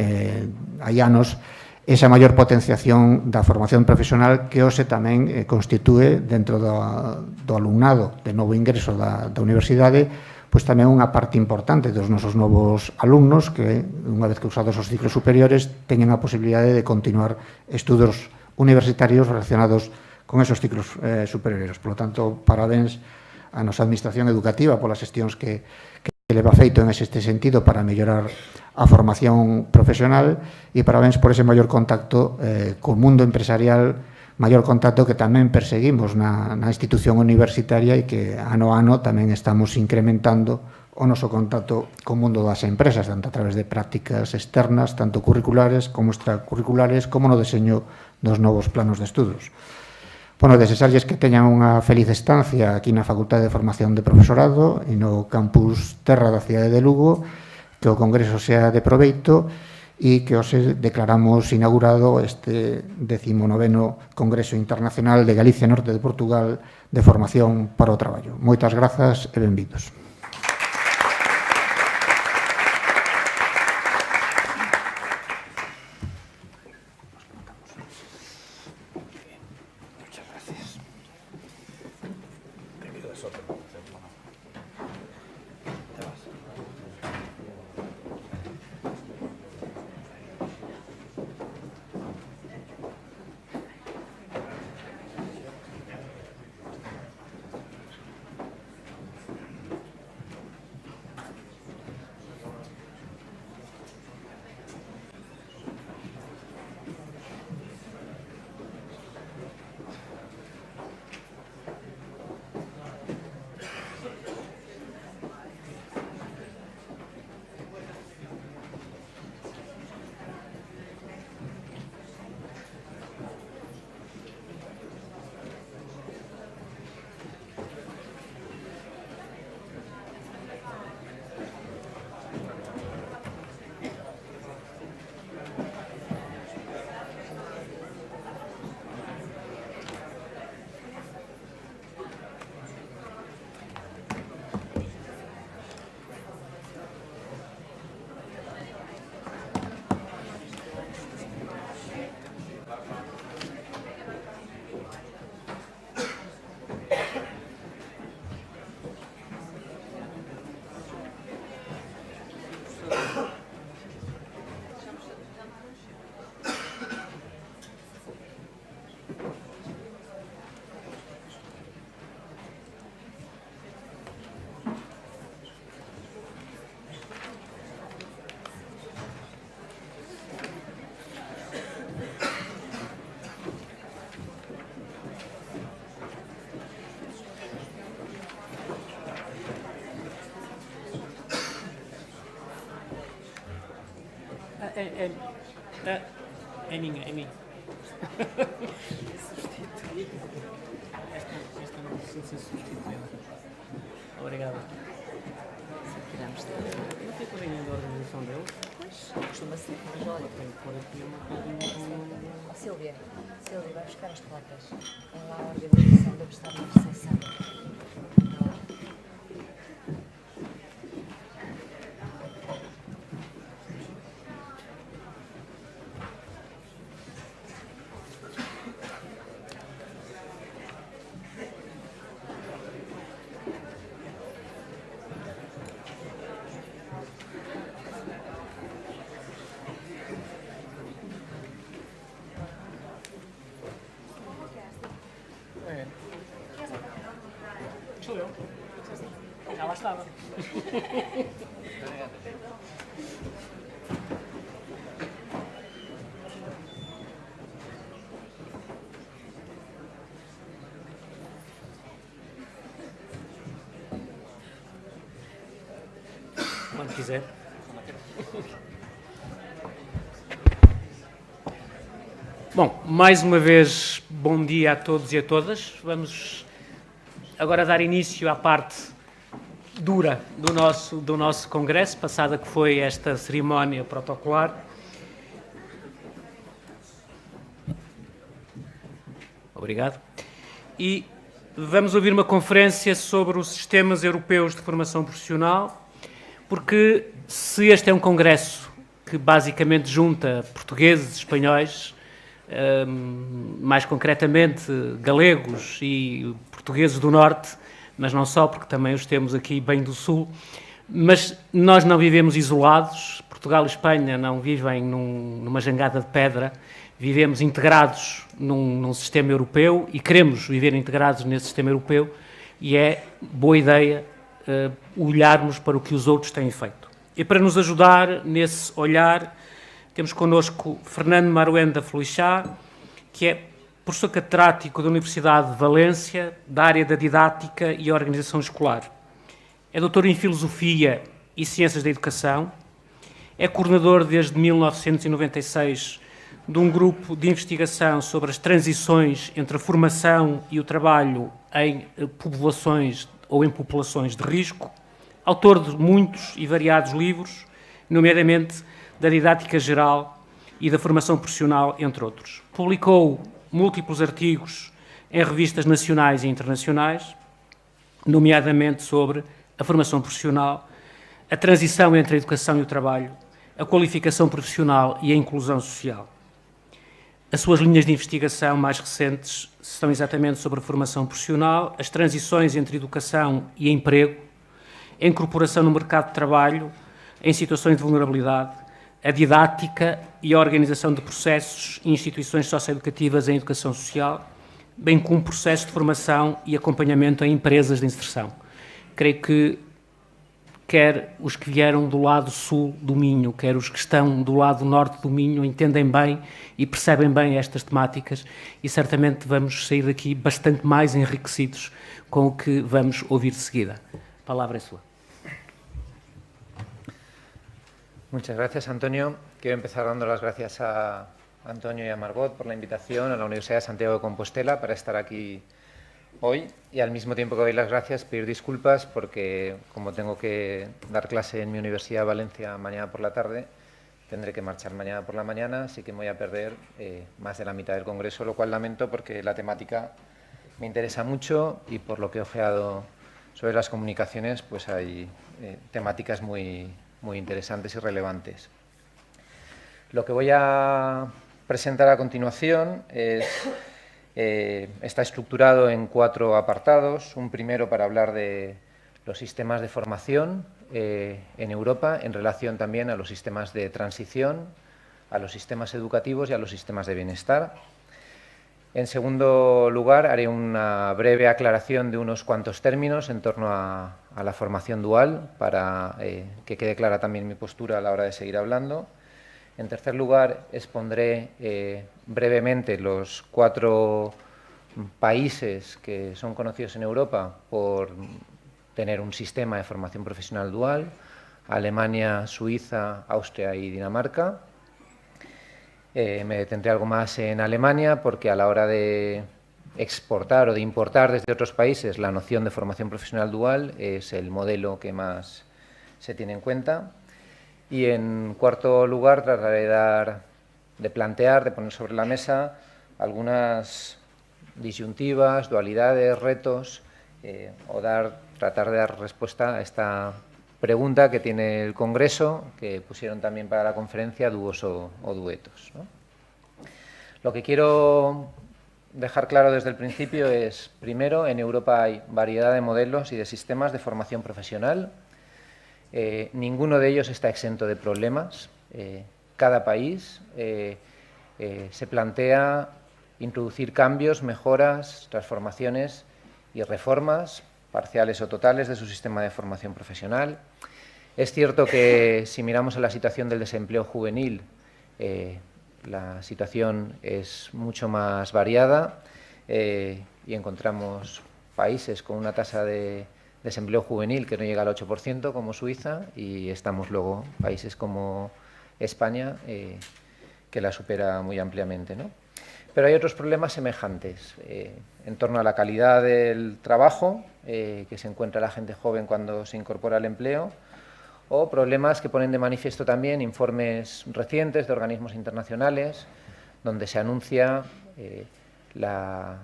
S3: hai anos esa maior potenciación da formación profesional que hoxe tamén constitúe dentro do alumnado de novo ingreso da universidade, pois tamén unha parte importante dos nosos novos alumnos que, unha vez que usados os ciclos superiores, teñen a posibilidade de continuar estudos universitarios relacionados con esos ciclos superiores. Por lo tanto, parabéns a nosa administración educativa polas xestións que leva feito en este sentido para mellorar a formación profesional e parabéns por ese maior contacto co mundo empresarial, maior contacto que tamén perseguimos na institución universitaria e que ano a ano tamén estamos incrementando o noso contacto co mundo das empresas, tanto a través de prácticas externas, tanto curriculares como extracurriculares, como no deseño dos novos planos de estudos. Bueno, desexarlles que teñan unha feliz estancia aquí na Facultade de Formación de Profesorado e no campus Terra da cidade de Lugo, que o congreso sea de proveito e que hoxe declaramos inaugurado este 19º Congreso Internacional de Galicia e Norte de Portugal de Formación para o Traballo. Moitas grazas e benvidos.
S4: É minha. Esta não precisa ser substituída. Obrigado. Eu fico com a linha de organização deles.
S6: Pois, costuma ser, mas olha.
S4: Tenho que pôr aqui uma coisa.
S6: Sílvia, vai buscar as placas. Tem lá a organização, deve estar na recepção.
S4: Sou eu. Já lá estava. Quando quiser. Bom, mais uma vez, bom dia a todos e a todas. Vamos agora dar início à parte dura do nosso congresso, passada que foi esta cerimónia protocolar. Obrigado. E vamos ouvir uma conferência sobre os sistemas europeus de formação profissional, porque se este é um congresso que basicamente junta portugueses, espanhóis, mais concretamente galegos e portugueses do Norte, mas não só, porque também os temos aqui bem do Sul, mas nós não vivemos isolados, Portugal e Espanha não vivem numa jangada de pedra, vivemos integrados num sistema europeu e queremos viver integrados nesse sistema europeu e é boa ideia olharmos para o que os outros têm feito. E para nos ajudar nesse olhar, temos connosco Fernando Maruenda Fluixá, que é professor catedrático da Universidade de Valência, da área da didática e organização escolar. É doutor em Filosofia e Ciências da Educação. É coordenador desde 1996 de um grupo de investigação sobre as transições entre a formação e o trabalho em populações ou em populações de risco. Autor de muitos e variados livros, nomeadamente da didática geral e da formação profissional, entre outros. Publicou múltiplos artigos em revistas nacionais e internacionais, nomeadamente sobre a formação profissional, a transição entre a educação e o trabalho, a qualificação profissional e a inclusão social. As suas linhas de investigação mais recentes são exatamente sobre a formação profissional, as transições entre educação e emprego, a incorporação no mercado de trabalho em situações de vulnerabilidade, a didática e a organização de processos e instituições socioeducativas em educação social, bem como processo de formação e acompanhamento em empresas de inserção. Creio que quer os que vieram do lado sul do Minho, quer os que estão do lado norte do Minho, entendem bem e percebem bem estas temáticas e certamente vamos sair daqui bastante mais enriquecidos com o que vamos ouvir de seguida. A palavra é sua.
S7: Muchas gracias, Antonio. Quiero empezar dando las gracias a Antonio y a Margot por la invitación a la Universidad de Santiago de Compostela para estar aquí hoy, y al mismo tiempo que doy las gracias, pedir disculpas porque como tengo que dar clase en mi Universidad de Valencia mañana por la tarde, tendré que marchar mañana por la mañana, así que me voy a perder más de la mitad del congreso, lo cual lamento porque la temática me interesa mucho y por lo que he ojeado sobre las comunicaciones, pues hay temáticas muy interesantes y relevantes. Lo que voy a presentar a continuación está estructurado en 4 apartados. Un primero para hablar de los sistemas de formación en Europa en relación también a los sistemas de transición, a los sistemas educativos y a los sistemas de bienestar. En segundo lugar, haré una breve aclaración de unos cuantos términos en torno a la formación dual para que quede clara también mi postura a la hora de seguir hablando. En tercer lugar, expondré brevemente los 4 países que son conocidos en Europa por tener un sistema de formación profesional dual: Alemania, Suiza, Austria y Dinamarca. Me detendré algo más en Alemania porque a la hora de exportar o de importar desde otros países la noción de formación profesional dual es el modelo que más se tiene en cuenta. Y en cuarto lugar trataré de plantear, de poner sobre la mesa algunas disyuntivas, dualidades, retos o tratar de dar respuesta a esta pregunta que tiene el Congreso, que pusieron también para la conferencia, dúos o duetos, ¿no? Lo que quiero dejar claro desde el principio es, primero, en Europa hay variedad de modelos y de sistemas de formación profesional. Ninguno de ellos está exento de problemas. Cada país se plantea introducir cambios, mejoras, transformaciones y reformas parciales o totales de su sistema de formación profesional. Es cierto que si miramos a la situación del desempleo juvenil, la situación es mucho más variada y encontramos países con una tasa de desempleo juvenil que no llega al 8%, como Suiza, y estamos luego países como España, que la supera muy ampliamente, ¿no? Pero hay otros problemas semejantes en torno a la calidad del trabajo que se encuentra la gente joven cuando se incorpora al empleo, o problemas que ponen de manifiesto también informes recientes de organismos internacionales donde se anuncia la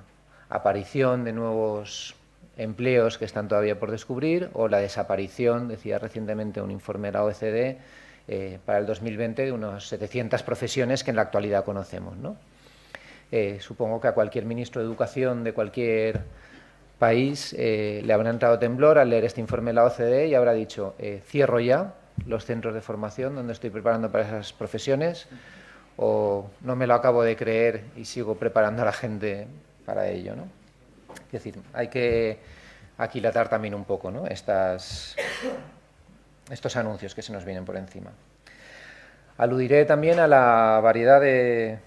S7: aparición de nuevos empleos que están todavía por descubrir o la desaparición, decía recientemente un informe de la OECD, para el 2020 de unas 700 profesiones que en la actualidad conocemos, ¿no? Supongo que a cualquier ministro de Educación de cualquier país le habrá entrado temblor al leer este informe de la OCDE y habrá dicho, cierro ya los centros de formación donde estoy preparando para esas profesiones, o no me lo acabo de creer y sigo preparando a la gente para ello, ¿no? Es decir, hay que aquilatar también un poco, ¿no?, estos anuncios que se nos vienen por encima. Aludiré también a la variedad de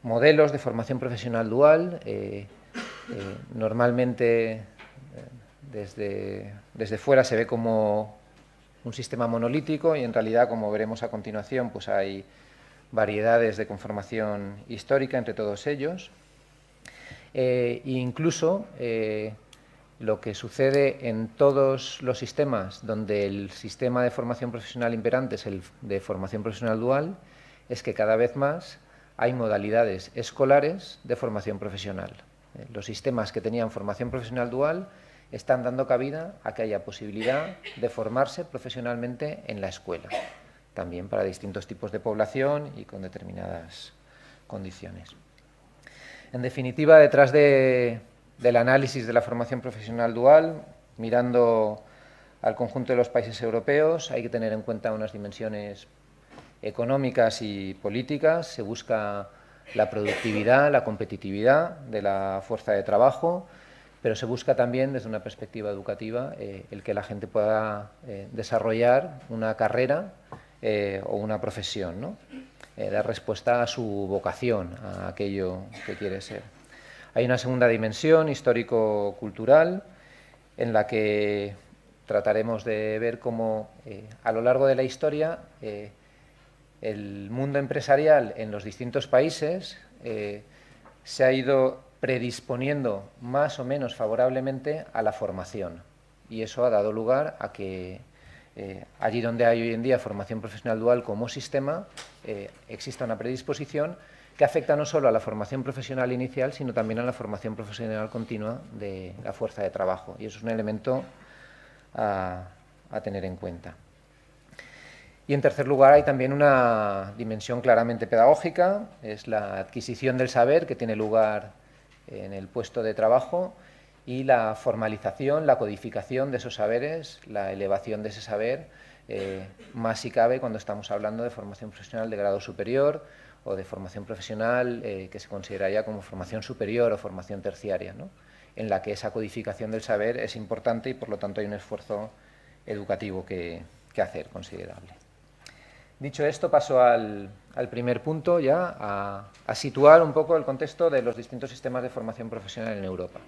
S7: modelos de formación profesional dual, normalmente desde fuera se ve como un sistema monolítico y en realidad, como veremos a continuación, pues hay variedades de conformación histórica entre todos ellos. E incluso lo que sucede en todos los sistemas donde el sistema de formación profesional imperante es el de formación profesional dual, es que cada vez más hay modalidades escolares de formación profesional. Los sistemas que tenían formación profesional dual están dando cabida a que haya posibilidad de formarse profesionalmente en la escuela, también para distintos tipos de población y con determinadas condiciones. En definitiva, detrás del análisis de la formación profesional dual, mirando al conjunto de los países europeos, hay que tener en cuenta unas dimensiones económicas y políticas. Se busca la productividad, la competitividad de la fuerza de trabajo, pero se busca también, desde una perspectiva educativa, el que la gente pueda desarrollar una carrera o una profesión, ¿no? Dar respuesta a su vocación, a aquello que quiere ser. Hay una segunda dimensión histórico-cultural en la que trataremos de ver cómo a lo largo de la historia el mundo empresarial en los distintos países se ha ido predisponiendo más o menos favorablemente a la formación, y eso ha dado lugar a que allí donde hay hoy en día formación profesional dual como sistema exista una predisposición que afecta no solo a la formación profesional inicial, sino también a la formación profesional continua de la fuerza de trabajo, y eso es un elemento a tener en cuenta. Y en tercer lugar hay también una dimensión claramente pedagógica, es la adquisición del saber que tiene lugar en el puesto de trabajo y la formalización, la codificación de esos saberes, la elevación de ese saber, más si cabe cuando estamos hablando de formación profesional de grado superior o de formación profesional que se considera ya como formación superior o formación terciaria, ¿no? En la que esa codificación del saber es importante y por lo tanto hay un esfuerzo educativo que hacer considerable. Dicho esto, paso al primer punto ya, a situar un poco el contexto de los distintos sistemas de formación profesional en Europa.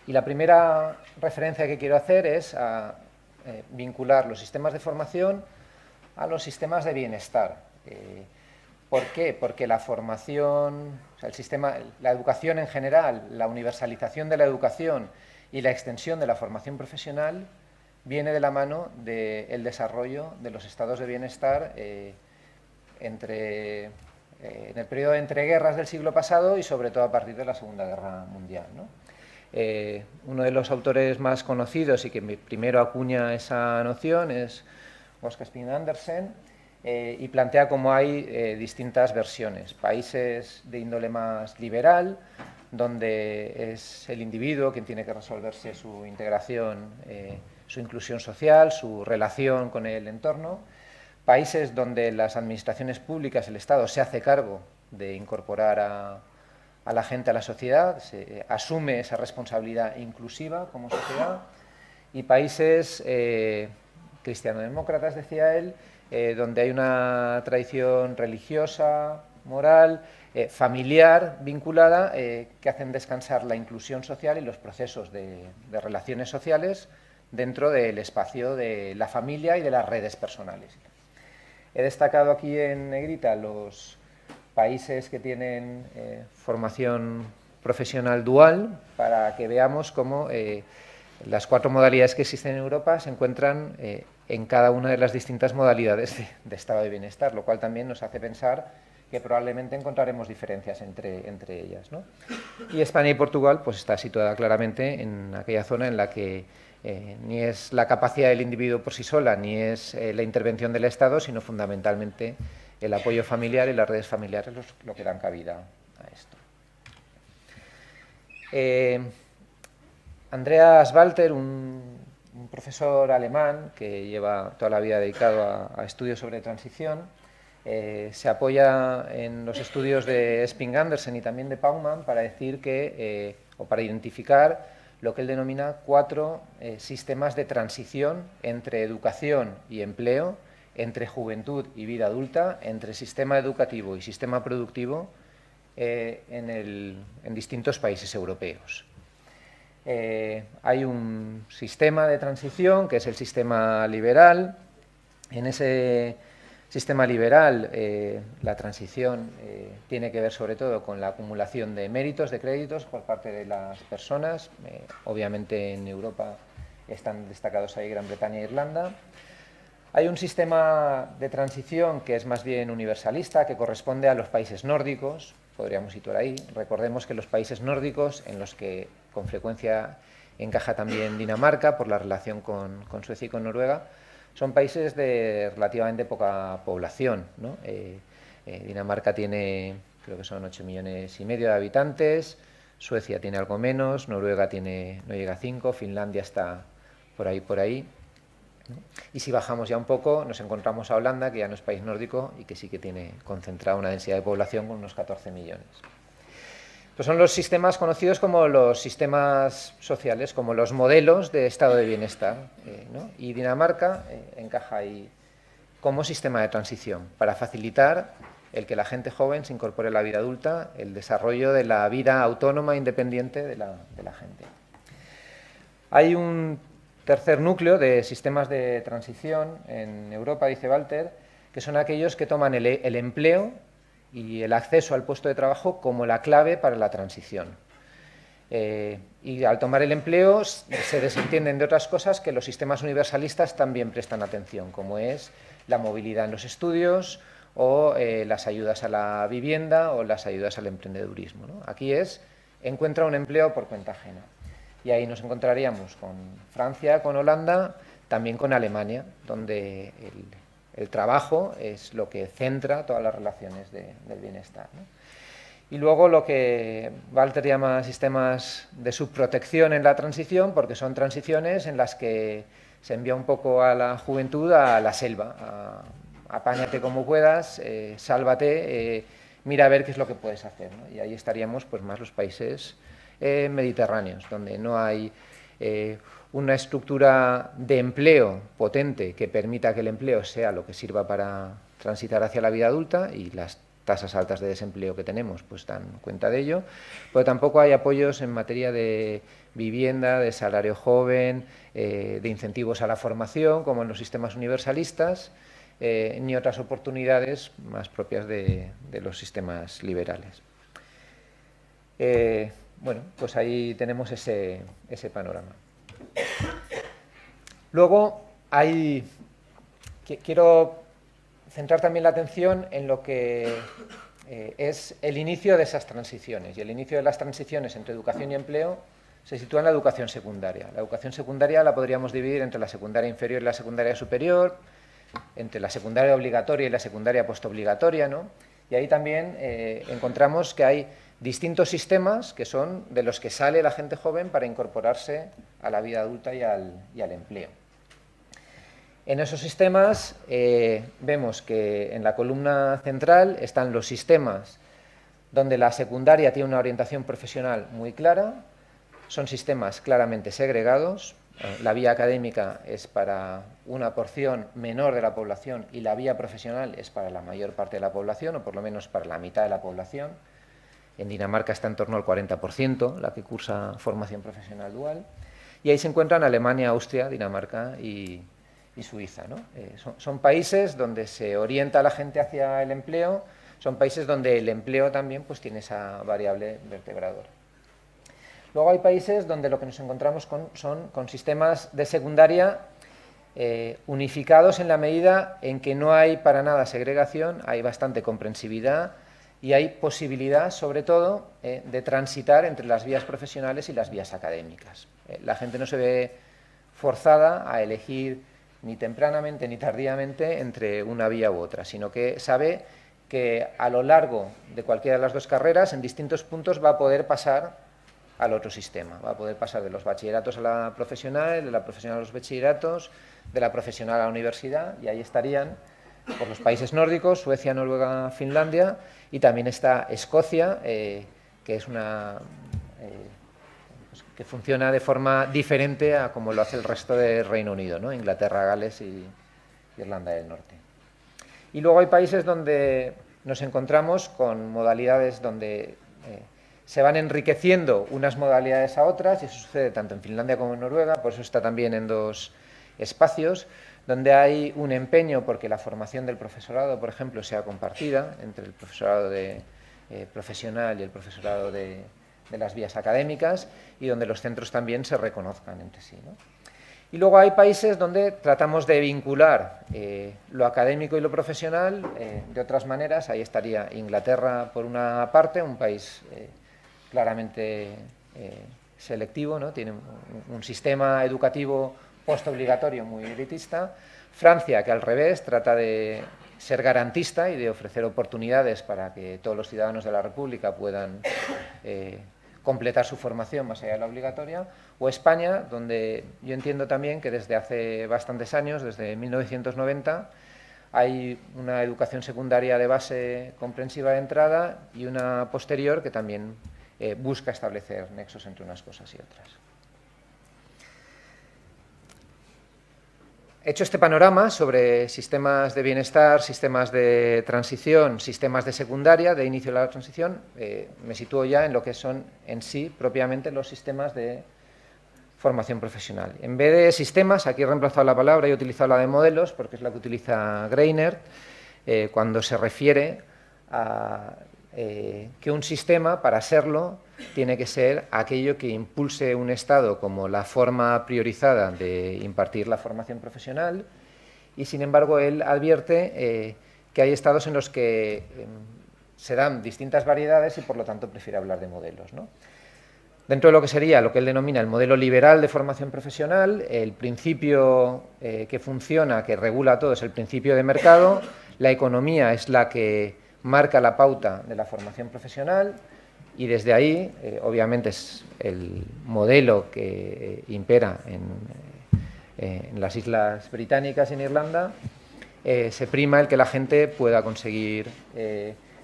S7: Y la primera referencia que quiero hacer es a vincular los sistemas de formación a los sistemas de bienestar. ¿Por qué? Porque la formación, o sea, el sistema, la educación en general, la universalización de la educación y la extensión de la formación profesional viene de la mano del desarrollo de los estados de bienestar en el periodo de entreguerras del siglo pasado y sobre todo a partir de la Segunda Guerra Mundial, ¿no? Uno de los autores más conocidos y que primero acuña esa noción es Oscar Sping-Andersen y plantea cómo hay distintas versiones. Países de índole más liberal, donde es el individuo quien tiene que resolverse su integración, su inclusión social, su relación con el entorno. Países donde las administraciones públicas, el Estado, se hace cargo de incorporar a la gente a la sociedad, se asume esa responsabilidad inclusiva como sociedad. Y países cristiano-demócratas, decía él, donde hay una tradición religiosa, moral, familiar, vinculada, que hacen descansar la inclusión social y los procesos de relaciones sociales dentro del espacio de la familia y de las redes personales. He destacado aquí en negrita los países que tienen formación profesional dual para que veamos cómo las 4 modalidades que existen en Europa se encuentran en cada una de las distintas modalidades de estado de bienestar, lo cual también nos hace pensar que probablemente encontraremos diferencias entre ellas, ¿no? Y España y Portugal pues está situada claramente en aquella zona en la que ni es la capacidad del individuo por sí sola, ni es la intervención del Estado, sino fundamentalmente el apoyo familiar y las redes familiares lo que dan cabida a esto. Andreas Walter, un profesor alemán que lleva toda la vida dedicado a estudios sobre transición, se apoya en los estudios de Sping-Andersen y también de Paumann para decir que, o para identificar lo que él denomina 4 sistemas de transición entre educación y empleo, entre juventud y vida adulta, entre sistema educativo y sistema productivo, en distintos países europeos. Hay un sistema de transición que es el sistema liberal. En ese sistema liberal la transición tiene que ver sobre todo con la acumulación de méritos, de créditos por parte de las personas. Obviamente en Europa están destacados ahí Gran Bretaña e Irlanda. Hay un sistema de transición que es más bien universalista, que corresponde a los países nórdicos, podríamos situar ahí. Recordemos que los países nórdicos, en los que con frecuencia encaja también Dinamarca por la relación con Suecia y con Noruega, son países de relativamente poca población, ¿no? Dinamarca tiene, creo que son 8,5 millones de habitantes, Suecia tiene algo menos, Noruega no llega a 5, Finlandia está por ahí. ¿No? Y si bajamos ya un poco, nos encontramos a Holanda, que ya no es país nórdico y que sí que tiene concentrada una densidad de población con unos 14 millones. Pues son los sistemas conocidos como los sistemas sociales, como los modelos de estado de bienestar, ¿no? Y Dinamarca encaja ahí como sistema de transición para facilitar el que la gente joven se incorpore a la vida adulta, el desarrollo de la vida autónoma e independiente de la gente. Hay un tercer núcleo de sistemas de transición en Europa, dice Walter, que son aquellos que toman el empleo y el acceso al puesto de trabajo como la clave para la transición. Y al tomar el empleo se desentienden de otras cosas que los sistemas universalistas también prestan atención, como es la movilidad en los estudios o las ayudas a la vivienda o las ayudas al emprendedurismo, ¿no? Aquí encuentra un empleo por cuenta ajena. Y ahí nos encontraríamos con Francia, con Holanda, también con Alemania, donde el trabajo es lo que centra todas las relaciones del bienestar, ¿no? Y luego lo que Walter llama sistemas de subprotección en la transición, porque son transiciones en las que se envía un poco a la juventud a la selva, apáñate como puedas, sálvate, mira a ver qué es lo que puedes hacer, ¿no? Y ahí estaríamos pues más los países mediterráneos, donde no hay una estructura de empleo potente que permita que el empleo sea lo que sirva para transitar hacia la vida adulta, y las tasas altas de desempleo que tenemos pues dan cuenta de ello, pero tampoco hay apoyos en materia de vivienda, de salario joven, de incentivos a la formación, como en los sistemas universalistas, ni otras oportunidades más propias de los sistemas liberales. Bueno, pues ahí tenemos ese panorama. Luego quiero centrar también la atención en lo que es el inicio de esas transiciones. Y el inicio de las transiciones entre educación y empleo se sitúa en la educación secundaria. La educación secundaria la podríamos dividir entre la secundaria inferior y la secundaria superior, entre la secundaria obligatoria y la secundaria postobligatoria, ¿no? Y ahí también encontramos que hay distintos sistemas que son de los que sale la gente joven para incorporarse a la vida adulta y al empleo. En esos sistemas vemos que en la columna central están los sistemas donde la secundaria tiene una orientación profesional muy clara, son sistemas claramente segregados, la vía académica es para una porción menor de la población y la vía profesional es para la mayor parte de la población, o por lo menos para la mitad de la población. En Dinamarca está en torno al 40% la que cursa formación profesional dual, y ahí se encuentran Alemania, Austria, Dinamarca y Suiza, ¿no? Son países donde se orienta a la gente hacia el empleo, son países donde el empleo también pues, tiene esa variable vertebradora. Luego hay países donde lo que nos encontramos son con sistemas de secundaria unificados en la medida en que no hay para nada segregación, hay bastante comprensividad y hay posibilidad, sobre todo, de transitar entre las vías profesionales y las vías académicas. La gente no se ve forzada a elegir ni tempranamente ni tardíamente entre una vía u otra, sino que sabe que a lo largo de cualquiera de las dos carreras, en distintos puntos, va a poder pasar al otro sistema. Va a poder pasar de los bachilleratos a la profesional, de la profesional a los bachilleratos, de la profesional a la universidad, y ahí estarían por los países nórdicos, Suecia, Noruega, Finlandia, y también está Escocia, que es que funciona de forma diferente a como lo hace el resto del Reino Unido, ¿no? Inglaterra, Gales y Irlanda del Norte. Y luego hay países donde nos encontramos con modalidades donde se van enriqueciendo unas modalidades a otras, y eso sucede tanto en Finlandia como en Noruega, por eso está también en 2 espacios, donde hay un empeño porque la formación del profesorado, por ejemplo, sea compartida entre el profesorado profesional y el profesorado de las vías académicas, y donde los centros también se reconozcan entre sí, ¿no? Y luego hay países donde tratamos de vincular lo académico y lo profesional de otras maneras. Ahí estaría Inglaterra por una parte, un país claramente selectivo, ¿no? Tiene un sistema educativo postobligatorio muy elitista. Francia, que al revés, trata de ser garantista y de ofrecer oportunidades para que todos los ciudadanos de la República puedan completar su formación más allá de la obligatoria, o España, donde yo entiendo también que desde hace bastantes años, desde 1990, hay una educación secundaria de base comprensiva de entrada y una posterior que también busca establecer nexos entre unas cosas y otras. Hecho este panorama sobre sistemas de bienestar, sistemas de transición, sistemas de secundaria, de inicio de la transición, me sitúo ya en lo que son en sí propiamente los sistemas de formación profesional. En vez de sistemas, aquí he reemplazado la palabra y he utilizado la de modelos, porque es la que utiliza Greiner, cuando se refiere a que un sistema, para serlo, tiene que ser aquello que impulse un Estado como la forma priorizada de impartir la formación profesional, y sin embargo él advierte que hay estados en los que se dan distintas variedades y por lo tanto prefiere hablar de modelos, ¿no? Dentro de lo que sería lo que él denomina el modelo liberal de formación profesional, el principio que funciona, que regula todo, es el principio de mercado. La economía es la que marca la pauta de la formación profesional, y desde ahí, obviamente, es el modelo que impera en las Islas Británicas y en Irlanda. Se prima el que la gente pueda conseguir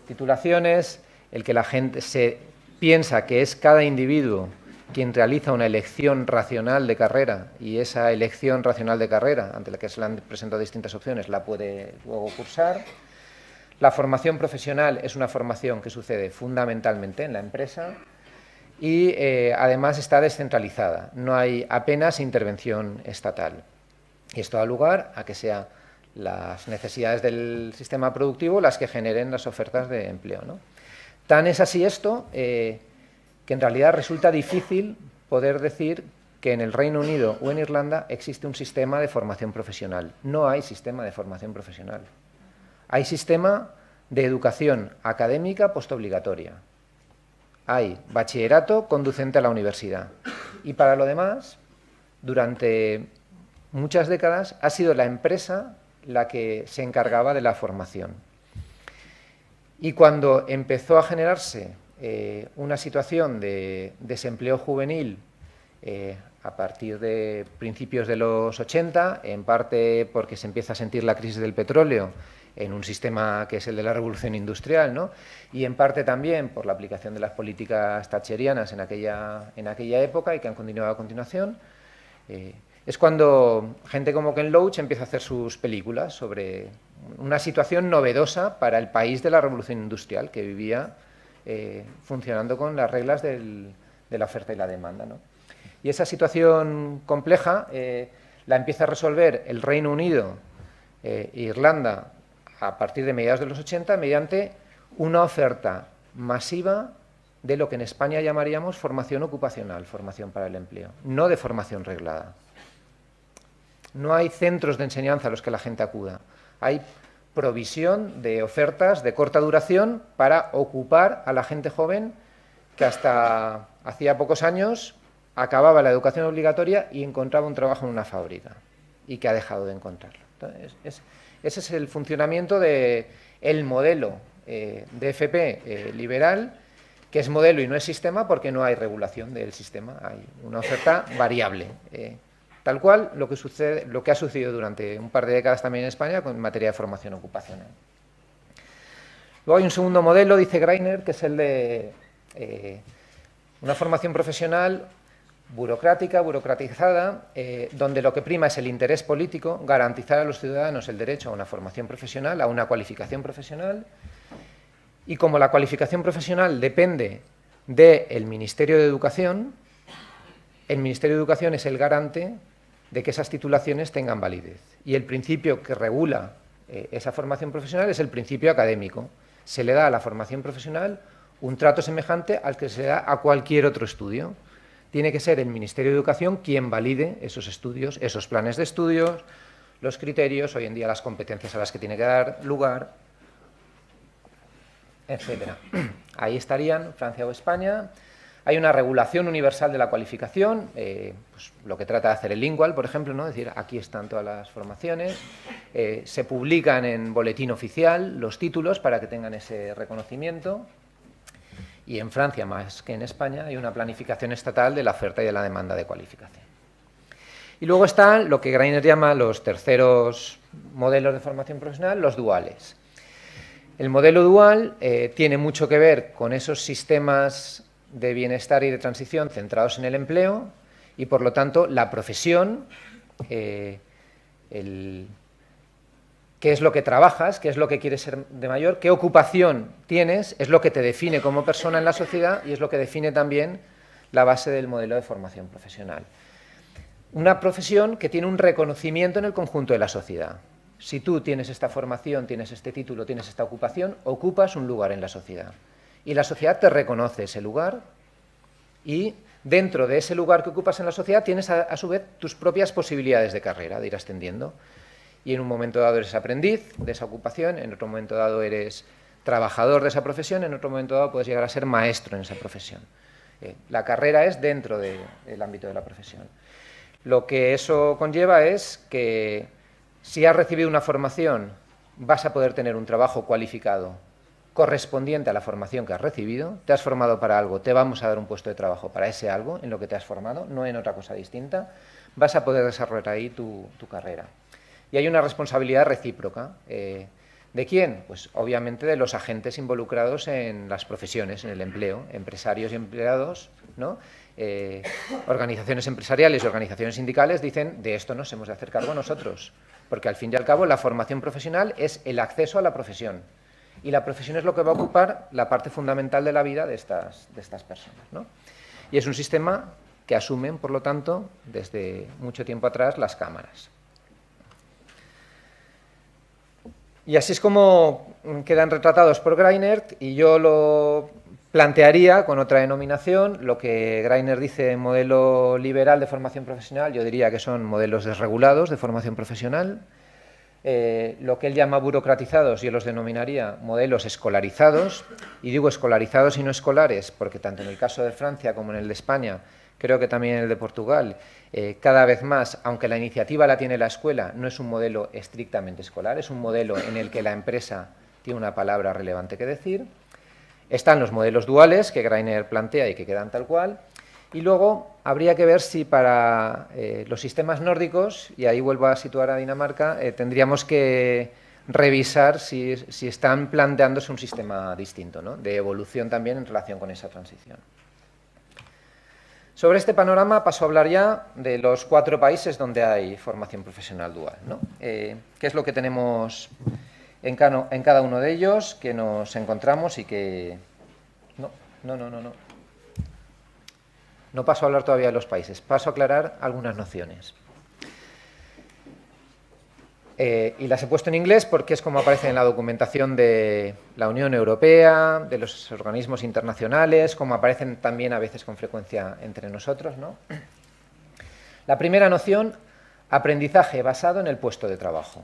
S7: titulaciones, el que la gente se piensa que es cada individuo quien realiza una elección racional de carrera, y esa elección racional de carrera, ante la que se le han presentado distintas opciones, la puede luego cursar. La formación profesional es una formación que sucede fundamentalmente en la empresa y además está descentralizada. No hay apenas intervención estatal. Y esto da lugar a que sean las necesidades del sistema productivo las que generen las ofertas de empleo, ¿no? Tan es así esto que en realidad resulta difícil poder decir que en el Reino Unido o en Irlanda existe un sistema de formación profesional. No hay sistema de formación profesional. Hay sistema de educación académica postobligatoria. Hay bachillerato conducente a la universidad. Y para lo demás, durante muchas décadas, ha sido la empresa la que se encargaba de la formación. Y cuando empezó a generarse una situación de desempleo juvenil a partir de principios de los 80, en parte porque se empieza a sentir la crisis del petróleo en un sistema que es el de la revolución industrial, ¿no? Y en parte también por la aplicación de las políticas thatcherianas en aquella época y que han continuado a continuación, es cuando gente como Ken Loach empieza a hacer sus películas sobre una situación novedosa para el país de la revolución industrial, que vivía funcionando con las reglas de la oferta y la demanda, ¿no? Y esa situación compleja la empieza a resolver el Reino Unido e Irlanda a partir de mediados de los 80 mediante una oferta masiva de lo que en España llamaríamos formación ocupacional, formación para el empleo, no de formación reglada. No hay centros de enseñanza a los que la gente acuda, hay provisión de ofertas de corta duración para ocupar a la gente joven que hasta hacía pocos años acababa la educación obligatoria y encontraba un trabajo en una fábrica, y que ha dejado de encontrarlo. Entonces, ese es el funcionamiento del modelo de FP liberal, que es modelo y no es sistema porque no hay regulación del sistema, hay una oferta variable. Tal cual lo que ha sucedido durante un par de décadas también en España en materia de formación ocupacional. Luego hay un segundo modelo, dice Greiner, que es el de una formación profesional burocrática, burocratizada, donde lo que prima es el interés político, garantizar a los ciudadanos el derecho a una formación profesional, a una cualificación profesional, Y como la cualificación profesional depende del Ministerio de Educación, el Ministerio de Educación es el garante de que esas titulaciones tengan validez. Y el principio que regula esa formación profesional es el principio académico. Se le da a la formación profesional un trato semejante al que se da a cualquier otro estudio. Tiene que ser el Ministerio de Educación quien valide esos estudios, esos planes de estudios, los criterios, hoy en día las competencias a las que tiene que dar lugar, etcétera. Ahí estarían Francia o España. Hay una regulación universal de la cualificación, pues lo que trata de hacer el Lingual, por ejemplo, ¿no? Es decir, aquí están todas las formaciones, se publican en boletín oficial los títulos para que tengan ese reconocimiento, y en Francia, más que en España, hay una planificación estatal de la oferta y de la demanda de cualificación. Y luego están lo que Greiner llama los terceros modelos de formación profesional, los duales. El modelo dual tiene mucho que ver con esos sistemas de bienestar y de transición centrados en el empleo y, por lo tanto, la profesión, qué es lo que trabajas, qué es lo que quieres ser de mayor, qué ocupación tienes, es lo que te define como persona en la sociedad y es lo que define también la base del modelo de formación profesional. Una profesión que tiene un reconocimiento en el conjunto de la sociedad. Si tú tienes esta formación, tienes este título, tienes esta ocupación, ocupas un lugar en la sociedad. Y la sociedad te reconoce ese lugar y dentro de ese lugar que ocupas en la sociedad tienes a su vez tus propias posibilidades de carrera, de ir ascendiendo. Y en un momento dado eres aprendiz de esa ocupación, en otro momento dado eres trabajador de esa profesión, en otro momento dado puedes llegar a ser maestro en esa profesión. La carrera es dentro del ámbito de la profesión. Lo que eso conlleva es que si has recibido una formación vas a poder tener un trabajo cualificado correspondiente a la formación que has recibido, te has formado para algo, te vamos a dar un puesto de trabajo para ese algo en lo que te has formado, no en otra cosa distinta, vas a poder desarrollar ahí tu carrera. Y hay una responsabilidad recíproca. ¿De quién? Pues obviamente de los agentes involucrados en las profesiones, en el empleo, empresarios y empleados, ¿no? Organizaciones empresariales y organizaciones sindicales dicen, de esto nos hemos de hacer cargo nosotros, porque al fin y al cabo la formación profesional es el acceso a la profesión. Y la profesión es lo que va a ocupar la parte fundamental de la vida de estas personas, ¿no? Y es un sistema que asumen, por lo tanto, desde mucho tiempo atrás las cámaras. Y así es como quedan retratados por Greiner, y yo lo plantearía con otra denominación. Lo que Greiner dice modelo liberal de formación profesional, yo diría que son modelos desregulados de formación profesional. Lo que él llama burocratizados, yo los denominaría modelos escolarizados, y digo escolarizados y no escolares, porque tanto en el caso de Francia como en el de España, creo que también en el de Portugal, cada vez más, aunque la iniciativa la tiene la escuela, no es un modelo estrictamente escolar, es un modelo en el que la empresa tiene una palabra relevante que decir. Están los modelos duales que Greiner plantea y que quedan tal cual. Y luego habría que ver si para los sistemas nórdicos, y ahí vuelvo a situar a Dinamarca, tendríamos que revisar si están planteándose un sistema distinto, ¿no? De evolución también en relación con esa transición. Sobre este panorama paso a hablar ya de los 4 países donde hay formación profesional dual, ¿no? ¿Qué es lo que tenemos en cada uno de ellos, que nos encontramos y que... No paso a hablar todavía de los países, paso a aclarar algunas nociones. Y las he puesto en inglés porque es como aparece en la documentación de la Unión Europea, de los organismos internacionales, como aparecen también a veces con frecuencia entre nosotros, ¿no? La primera noción, aprendizaje basado en el puesto de trabajo.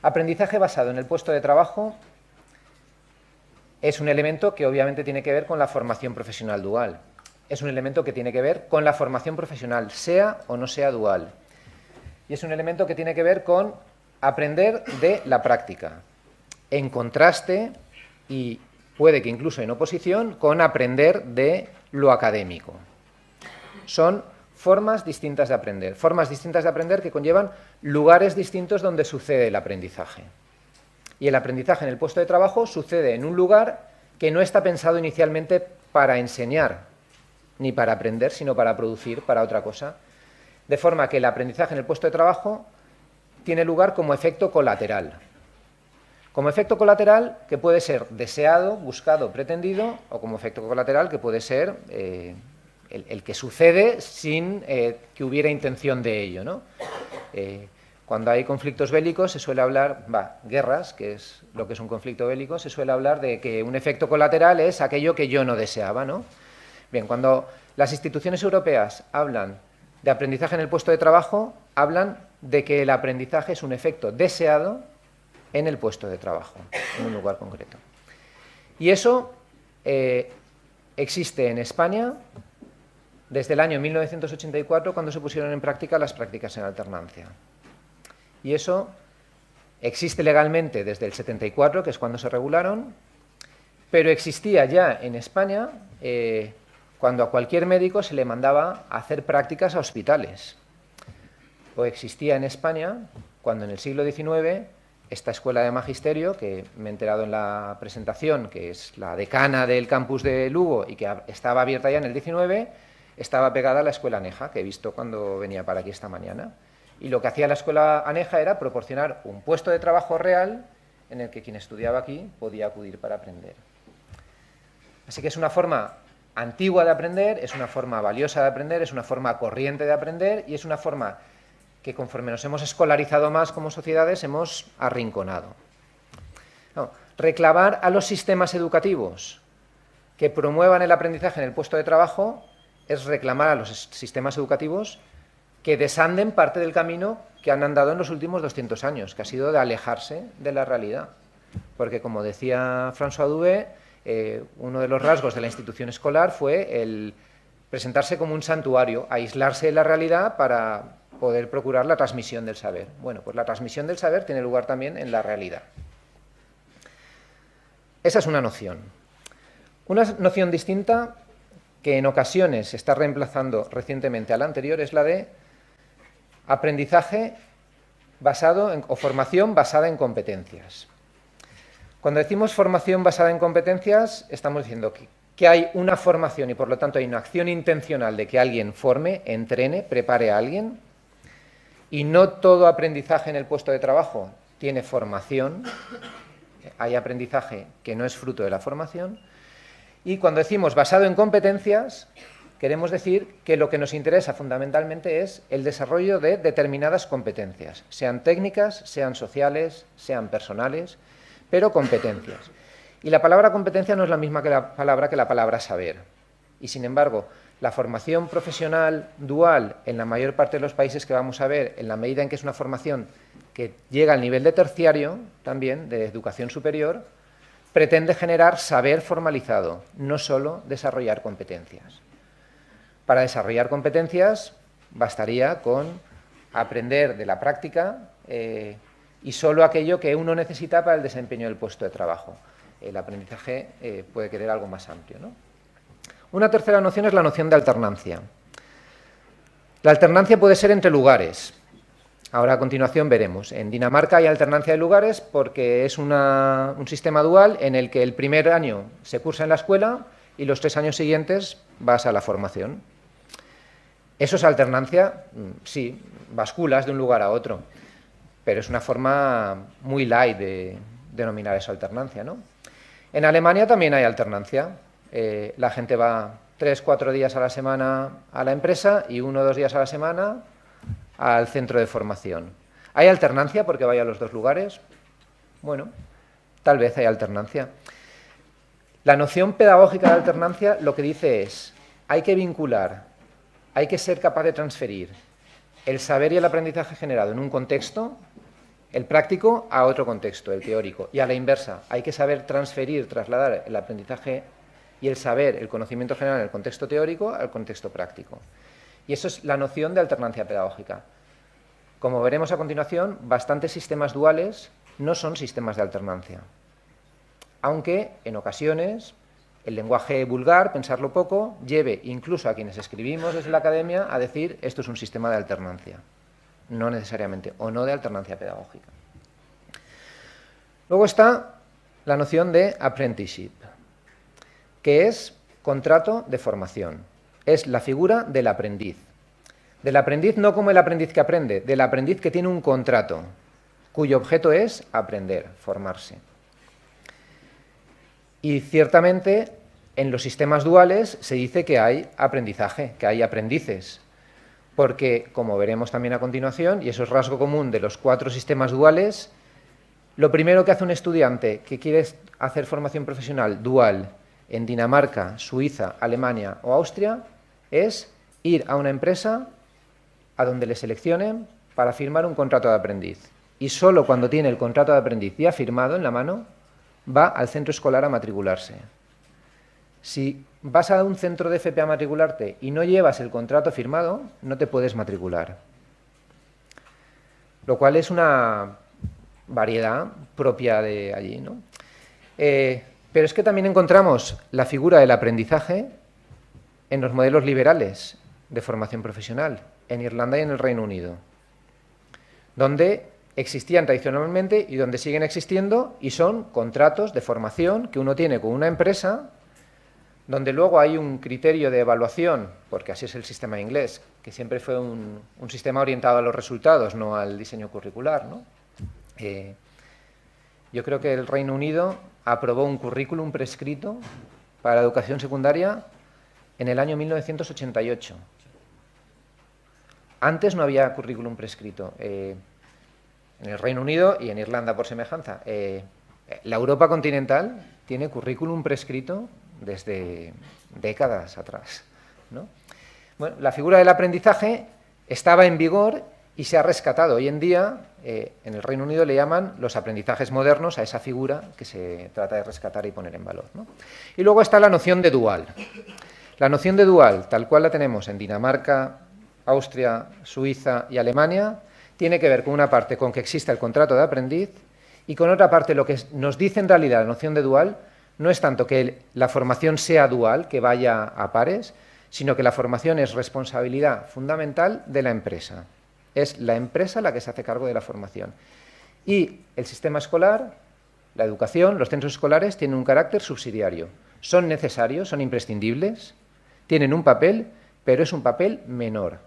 S7: Aprendizaje basado en el puesto de trabajo es un elemento que obviamente tiene que ver con la formación profesional dual. Es un elemento que tiene que ver con la formación profesional, sea o no sea dual. Y es un elemento que tiene que ver con aprender de la práctica, en contraste, y puede que incluso en oposición, con aprender de lo académico. Son formas distintas de aprender que conllevan lugares distintos donde sucede el aprendizaje. Y el aprendizaje en el puesto de trabajo sucede en un lugar que no está pensado inicialmente para enseñar, ni para aprender, sino para producir, para otra cosa. De forma que el aprendizaje en el puesto de trabajo tiene lugar como efecto colateral. Como efecto colateral, que puede ser deseado, buscado, pretendido, o como efecto colateral, que puede ser el que sucede sin que hubiera intención de ello, ¿no? Cuando hay conflictos bélicos se suele hablar, guerras, que es lo que es un conflicto bélico, se suele hablar de que un efecto colateral es aquello que yo no deseaba, ¿no? Bien, cuando las instituciones europeas hablan de aprendizaje en el puesto de trabajo, hablan de que el aprendizaje es un efecto deseado en el puesto de trabajo, en un lugar concreto. Y eso existe en España desde el año 1984, cuando se pusieron en práctica las prácticas en alternancia. Y eso existe legalmente desde el 74, que es cuando se regularon, pero existía ya en España cuando a cualquier médico se le mandaba a hacer prácticas a hospitales. O existía en España cuando en el siglo XIX esta escuela de magisterio, que me he enterado en la presentación, que es la decana del campus de Lugo y que estaba abierta ya en el XIX, estaba pegada a la escuela aneja, que he visto cuando venía para aquí esta mañana. Y lo que hacía la escuela aneja era proporcionar un puesto de trabajo real en el que quien estudiaba aquí podía acudir para aprender. Así que es una forma antigua de aprender, es una forma valiosa de aprender, es una forma corriente de aprender y es una forma que conforme nos hemos escolarizado más como sociedades hemos arrinconado. No, reclamar a los sistemas educativos que promuevan el aprendizaje en el puesto de trabajo es reclamar a los sistemas educativos que desanden parte del camino que han andado en los últimos 200 años, que ha sido de alejarse de la realidad. Porque, como decía François Dubé, uno de los rasgos de la institución escolar fue el presentarse como un santuario, aislarse de la realidad para poder procurar la transmisión del saber. Bueno, pues la transmisión del saber tiene lugar también en la realidad. Esa es una noción. Una noción distinta, que en ocasiones se está reemplazando recientemente a la anterior, es la de aprendizaje basado o formación basada en competencias. Cuando decimos formación basada en competencias, estamos diciendo que hay una formación y por lo tanto hay una acción intencional de que alguien forme, entrene, prepare a alguien, y no todo aprendizaje en el puesto de trabajo tiene formación, hay aprendizaje que no es fruto de la formación, y cuando decimos basado en competencias, queremos decir que lo que nos interesa fundamentalmente es el desarrollo de determinadas competencias, sean técnicas, sean sociales, sean personales, pero competencias. Y la palabra competencia no es la misma que la palabra saber. Y sin embargo, la formación profesional dual en la mayor parte de los países que vamos a ver, en la medida en que es una formación que llega al nivel de terciario, también de educación superior, pretende generar saber formalizado, no solo desarrollar competencias. Para desarrollar competencias bastaría con aprender de la práctica y solo aquello que uno necesita para el desempeño del puesto de trabajo. El aprendizaje puede querer algo más amplio, ¿no? Una tercera noción es la noción de alternancia. La alternancia puede ser entre lugares. Ahora a continuación veremos. En Dinamarca hay alternancia de lugares porque es un sistema dual en el que el primer año se cursa en la escuela y los 3 años siguientes vas a la formación. ¿Eso es alternancia? Sí, basculas de un lugar a otro, pero es una forma muy light de denominar eso alternancia, ¿no? En Alemania también hay alternancia. La gente va 3-4 días a la semana a la empresa y 1 o 2 días a la semana al centro de formación. ¿Hay alternancia porque vaya a los 2 lugares? Bueno, tal vez hay alternancia. La noción pedagógica de alternancia lo que dice es, hay que vincular, hay que ser capaz de transferir el saber y el aprendizaje generado en un contexto, el práctico, a otro contexto, el teórico. Y a la inversa, hay que saber transferir, trasladar el aprendizaje y el saber, el conocimiento general en el contexto teórico al contexto práctico. Y eso es la noción de alternancia pedagógica. Como veremos a continuación, bastantes sistemas duales no son sistemas de alternancia. Aunque, en ocasiones, el lenguaje vulgar, pensarlo poco, lleve incluso a quienes escribimos desde la academia a decir esto es un sistema de alternancia. No necesariamente, o no de alternancia pedagógica. Luego está la noción de apprenticeship, que es contrato de formación. Es la figura del aprendiz. Del aprendiz no como el aprendiz que aprende, del aprendiz que tiene un contrato. cuyo objeto es aprender, formarse. Y ciertamente en los sistemas duales se dice que hay aprendizaje, que hay aprendices, porque, como veremos también a continuación, y eso es rasgo común de los 4 sistemas duales, lo primero que hace un estudiante que quiere hacer formación profesional dual en Dinamarca, Suiza, Alemania o Austria es ir a una empresa a donde le seleccionen para firmar un contrato de aprendiz. Y solo cuando tiene el contrato de aprendiz ya firmado en la mano, va al centro escolar a matricularse. Si vas a un centro de FP a matricularte y no llevas el contrato firmado, no te puedes matricular. Lo cual es una variedad propia de allí, ¿no? Pero es que también encontramos la figura del aprendizaje en los modelos liberales de formación profesional, en Irlanda y en el Reino Unido, donde existían tradicionalmente y donde siguen existiendo, y son contratos de formación que uno tiene con una empresa, donde luego hay un criterio de evaluación, porque así es el sistema inglés, que siempre fue un sistema orientado a los resultados, no al diseño curricular, ¿no? Yo creo que el Reino Unido aprobó un currículum prescrito para la educación secundaria en el año 1988. Antes no había currículum prescrito. En el Reino Unido y en Irlanda por semejanza. La Europa continental tiene currículum prescrito desde décadas atrás, ¿no? Bueno, la figura del aprendizaje estaba en vigor y se ha rescatado. Hoy en día, en el Reino Unido le llaman los aprendizajes modernos a esa figura que se trata de rescatar y poner en valor, ¿no? Y luego está la noción de dual. La noción de dual, tal cual la tenemos en Dinamarca, Austria, Suiza y Alemania, tiene que ver con una parte con que exista el contrato de aprendiz y con otra parte lo que nos dice en realidad la noción de dual no es tanto que la formación sea dual, que vaya a pares, sino que la formación es responsabilidad fundamental de la empresa. Es la empresa la que se hace cargo de la formación. Y el sistema escolar, la educación, los centros escolares tienen un carácter subsidiario. Son necesarios, son imprescindibles, tienen un papel, pero es un papel menor.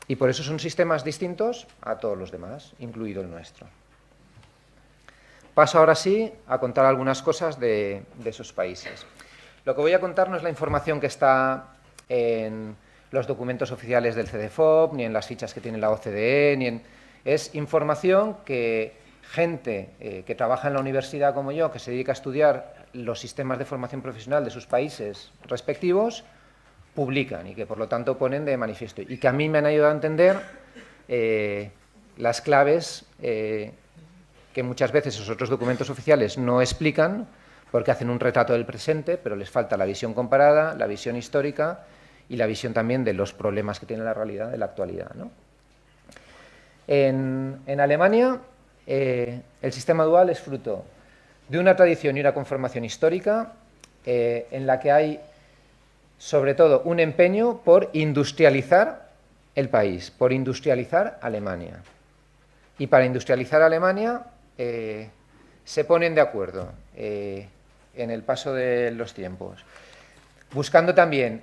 S7: Y por eso son sistemas distintos a todos los demás, incluido el nuestro. Paso ahora sí a contar algunas cosas de esos países. Lo que voy a contar no es la información que está en los documentos oficiales del CEDEFOP, ni en las fichas que tiene la OCDE, es información que gente que trabaja en la universidad como yo, que se dedica a estudiar los sistemas de formación profesional de sus países respectivos, publican y que por lo tanto ponen de manifiesto y que a mí me han ayudado a entender las claves que muchas veces esos otros documentos oficiales no explican porque hacen un retrato del presente, pero les falta la visión comparada, la visión histórica y la visión también de los problemas que tiene la realidad de la actualidad, ¿no? En Alemania el sistema dual es fruto de una tradición y una conformación histórica en la que hay sobre todo un empeño por industrializar el país, por industrializar Alemania. Y para industrializar Alemania se ponen de acuerdo en el paso de los tiempos, buscando también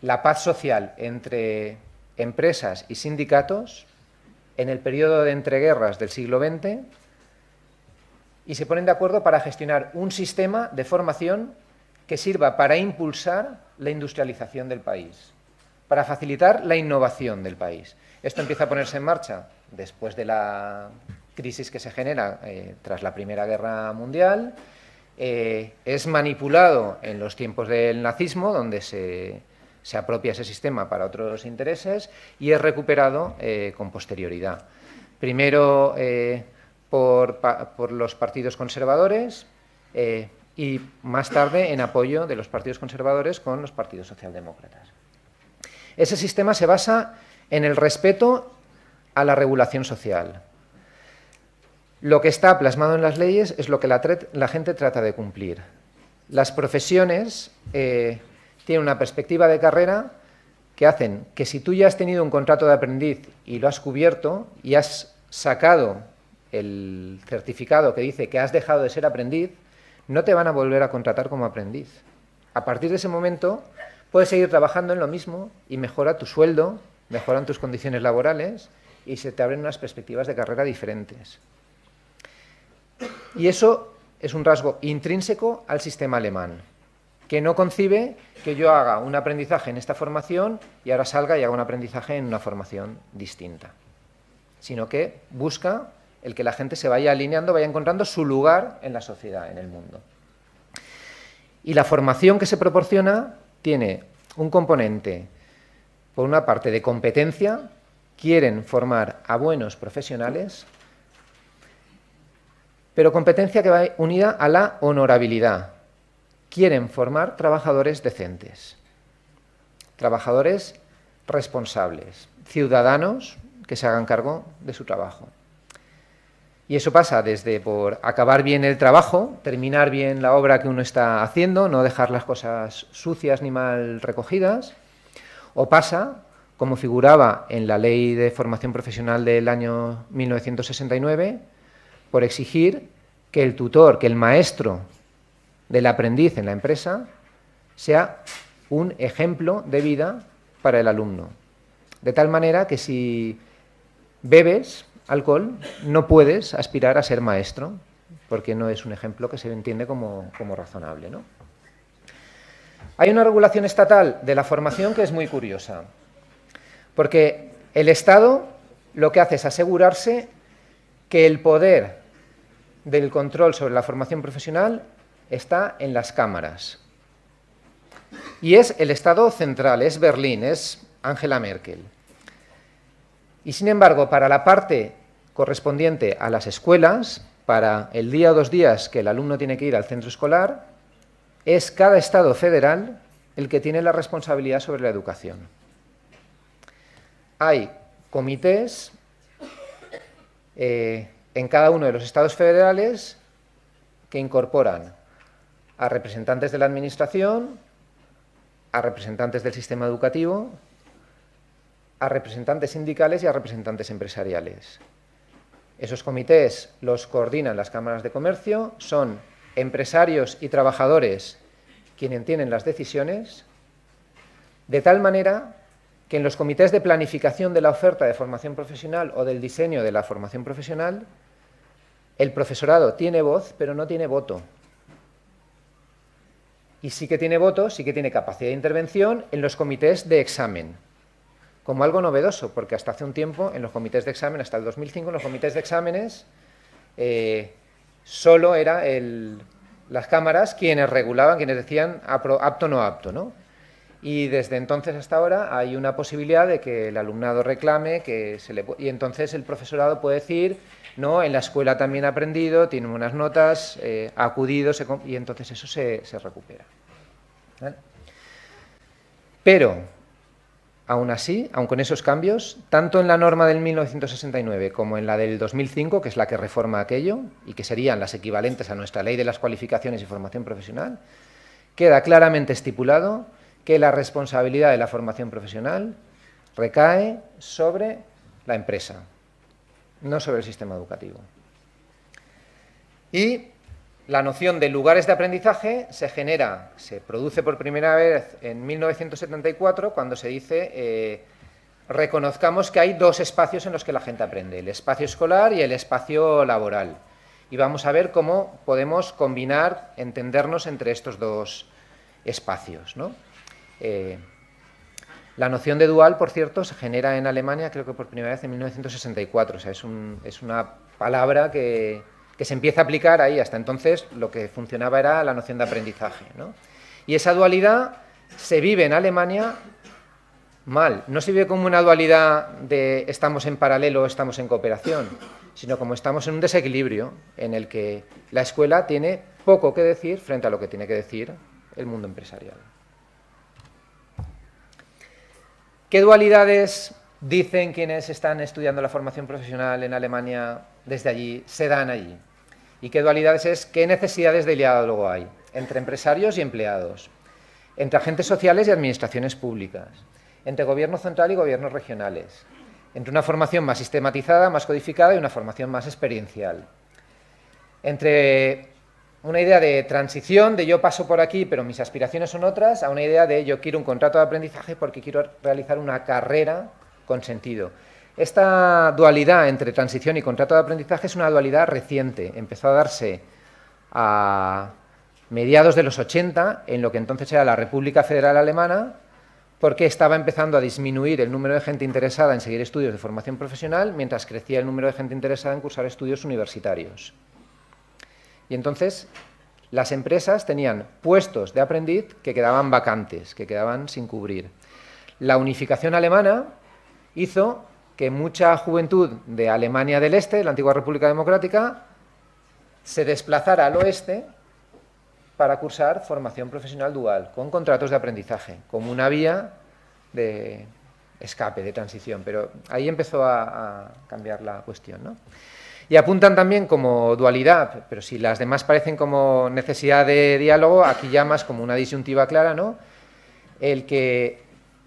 S7: la paz social entre empresas y sindicatos en el periodo de entreguerras del siglo XX, y se ponen de acuerdo para gestionar un sistema de formación que sirva para impulsar la industrialización del país, para facilitar la innovación del país. Esto empieza a ponerse en marcha después de la crisis que se genera tras la Primera Guerra Mundial, es manipulado en los tiempos del nazismo, donde se apropia ese sistema para otros intereses, y es recuperado con posterioridad. Primero por los partidos conservadores, y más tarde en apoyo de los partidos conservadores con los partidos socialdemócratas. Ese sistema se basa en el respeto a la regulación social. Lo que está plasmado en las leyes es lo que la gente trata de cumplir. Las profesiones tienen una perspectiva de carrera que hacen que si tú ya has tenido un contrato de aprendiz y lo has cubierto y has sacado el certificado que dice que has dejado de ser aprendiz, no te van a volver a contratar como aprendiz. A partir de ese momento puedes seguir trabajando en lo mismo y mejora tu sueldo, mejoran tus condiciones laborales y se te abren unas perspectivas de carrera diferentes. Y eso es un rasgo intrínseco al sistema alemán, que no concibe que yo haga un aprendizaje en esta formación y ahora salga y haga un aprendizaje en una formación distinta, sino que busca el que la gente se vaya alineando, vaya encontrando su lugar en la sociedad, en el mundo. Y la formación que se proporciona tiene un componente, por una parte, de competencia. Quieren formar a buenos profesionales, pero competencia que va unida a la honorabilidad. Quieren formar trabajadores decentes, trabajadores responsables, ciudadanos que se hagan cargo de su trabajo. Y eso pasa desde por acabar bien el trabajo, terminar bien la obra que uno está haciendo, no dejar las cosas sucias ni mal recogidas, o pasa, como figuraba en la Ley de Formación Profesional del año 1969, por exigir que el tutor, que el maestro del aprendiz en la empresa sea un ejemplo de vida para el alumno. De tal manera que si bebes alcohol, no puedes aspirar a ser maestro, porque no es un ejemplo que se entiende como razonable, ¿no? Hay una regulación estatal de la formación que es muy curiosa, porque el Estado lo que hace es asegurarse que el poder del control sobre la formación profesional está en las cámaras. Y es el Estado central, es Berlín, es Angela Merkel. Y sin embargo, para la parte correspondiente a las escuelas, para el día o 2 días que el alumno tiene que ir al centro escolar, es cada Estado federal el que tiene la responsabilidad sobre la educación. Hay comités en cada uno de los estados federales que incorporan a representantes de la administración, a representantes del sistema educativo, a representantes sindicales y a representantes empresariales. Esos comités los coordinan las cámaras de comercio, son empresarios y trabajadores quienes tienen las decisiones, de tal manera que en los comités de planificación de la oferta de formación profesional o del diseño de la formación profesional, el profesorado tiene voz, pero no tiene voto. Y sí que tiene voto, sí que tiene capacidad de intervención en los comités de examen, como algo novedoso, porque hasta hace un tiempo en los comités de examen, hasta el 2005, en los comités de exámenes, solo era las cámaras quienes regulaban, quienes decían apto o no apto, ¿no? Y desde entonces hasta ahora hay una posibilidad de que el alumnado reclame, y entonces el profesorado puede decir, no, en la escuela también ha aprendido, tiene unas notas, ha acudido, y entonces eso se recupera. ¿Vale? Pero, aún así, aun con esos cambios, tanto en la norma del 1969 como en la del 2005, que es la que reforma aquello, y que serían las equivalentes a nuestra Ley de las Cualificaciones y Formación Profesional, queda claramente estipulado que la responsabilidad de la formación profesional recae sobre la empresa, no sobre el sistema educativo. Y la noción de lugares de aprendizaje se produce por primera vez en 1974, cuando se dice reconozcamos que hay 2 espacios en los que la gente aprende, el espacio escolar y el espacio laboral. Y vamos a ver cómo podemos combinar, entendernos entre estos 2 espacios, ¿no? La noción de dual, por cierto, se genera en Alemania, creo que por primera vez en 1964. O sea, es una palabra que se empieza a aplicar ahí. Hasta entonces lo que funcionaba era la noción de aprendizaje, ¿no? Y esa dualidad se vive en Alemania mal. No se vive como una dualidad de estamos en paralelo o estamos en cooperación, sino como estamos en un desequilibrio en el que la escuela tiene poco que decir frente a lo que tiene que decir el mundo empresarial. ¿Qué dualidades dicen quienes están estudiando la formación profesional en Alemania desde allí, se dan allí? ¿Y qué dualidades es, qué necesidades de diálogo hay entre empresarios y empleados, entre agentes sociales y administraciones públicas, entre gobierno central y gobiernos regionales, entre una formación más sistematizada, más codificada y una formación más experiencial, entre una idea de transición, de yo paso por aquí, pero mis aspiraciones son otras, a una idea de yo quiero un contrato de aprendizaje porque quiero realizar una carrera con sentido. Esta dualidad entre transición y contrato de aprendizaje es una dualidad reciente. Empezó a darse a mediados de los 80, en lo que entonces era la República Federal Alemana, porque estaba empezando a disminuir el número de gente interesada en seguir estudios de formación profesional, mientras crecía el número de gente interesada en cursar estudios universitarios. Y entonces las empresas tenían puestos de aprendiz que quedaban vacantes, que quedaban sin cubrir. La unificación alemana hizo que mucha juventud de Alemania del Este, la antigua República Democrática, se desplazara al oeste para cursar formación profesional dual, con contratos de aprendizaje, como una vía de escape, de transición. Pero ahí empezó a cambiar la cuestión, ¿no? Y apuntan también como dualidad, pero si las demás parecen como necesidad de diálogo, aquí ya más como una disyuntiva clara, ¿no? El que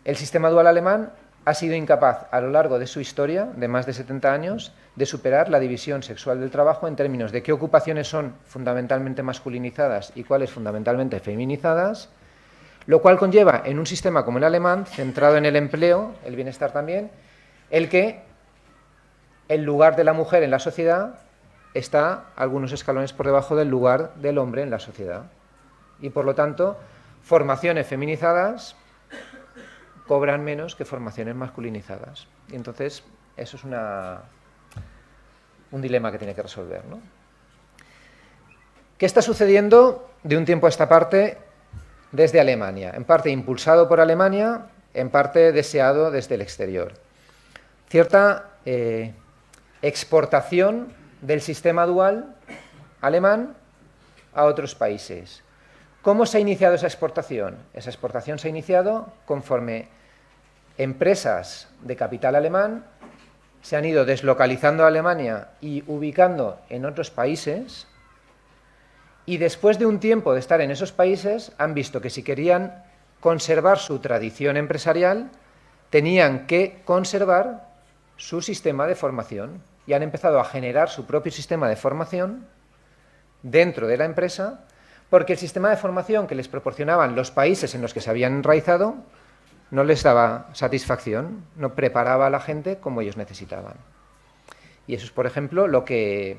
S7: el sistema dual alemán ha sido incapaz a lo largo de su historia, de más de 70 años, de superar la división sexual del trabajo en términos de qué ocupaciones son fundamentalmente masculinizadas y cuáles fundamentalmente feminizadas, lo cual conlleva en un sistema como el alemán, centrado en el empleo, el bienestar también, el que el lugar de la mujer en la sociedad está algunos escalones por debajo del lugar del hombre en la sociedad. Y por lo tanto, formaciones feminizadas cobran menos que formaciones masculinizadas. Y entonces, eso es un dilema que tiene que resolver, ¿no? ¿Qué está sucediendo de un tiempo a esta parte desde Alemania? En parte impulsado por Alemania, en parte deseado desde el exterior. Cierta exportación del sistema dual alemán a otros países. ¿Cómo se ha iniciado esa exportación? Esa exportación se ha iniciado conforme empresas de capital alemán se han ido deslocalizando a Alemania y ubicando en otros países, y después de un tiempo de estar en esos países han visto que si querían conservar su tradición empresarial tenían que conservar su sistema de formación, y han empezado a generar su propio sistema de formación dentro de la empresa, porque el sistema de formación que les proporcionaban los países en los que se habían enraizado no les daba satisfacción, no preparaba a la gente como ellos necesitaban. Y eso es, por ejemplo, lo que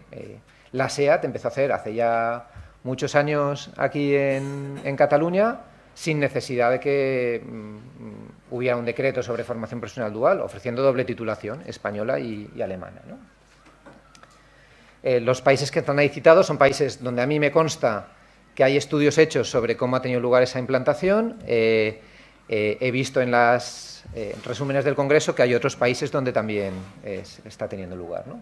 S7: la SEAT empezó a hacer hace ya muchos años aquí en Cataluña, sin necesidad de que hubiera un decreto sobre formación profesional dual, ofreciendo doble titulación, española y alemana, ¿no? Los países que están ahí citados son países donde a mí me consta que hay estudios hechos sobre cómo ha tenido lugar esa implantación. He visto en los resúmenes del Congreso que hay otros países donde también está teniendo lugar, ¿no?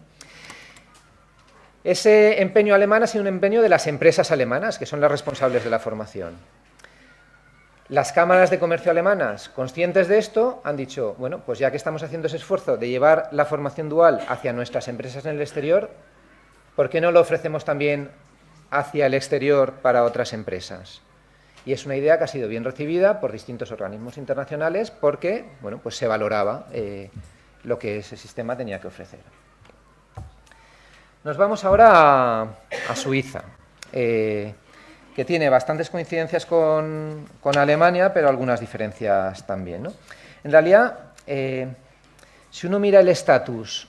S7: Ese empeño alemán ha sido un empeño de las empresas alemanas, que son las responsables de la formación. Las cámaras de comercio alemanas, conscientes de esto, han dicho, bueno, pues ya que estamos haciendo ese esfuerzo de llevar la formación dual hacia nuestras empresas en el exterior, ¿por qué no lo ofrecemos también hacia el exterior para otras empresas? Y es una idea que ha sido bien recibida por distintos organismos internacionales porque, bueno, pues se valoraba lo que ese sistema tenía que ofrecer. Nos vamos ahora a Suiza, que tiene bastantes coincidencias con Alemania, pero algunas diferencias también, ¿no? En realidad, si uno mira el estatus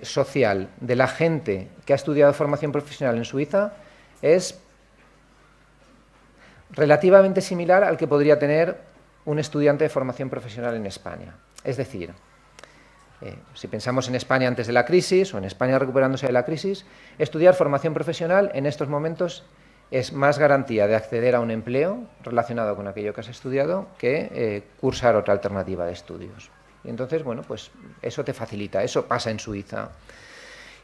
S7: social de la gente que ha estudiado formación profesional en Suiza, es relativamente similar al que podría tener un estudiante de formación profesional en España. Es decir, si pensamos en España antes de la crisis o en España recuperándose de la crisis, estudiar formación profesional en estos momentos es más garantía de acceder a un empleo relacionado con aquello que has estudiado que cursar otra alternativa de estudios. Y entonces, bueno, pues eso te facilita, eso pasa en Suiza.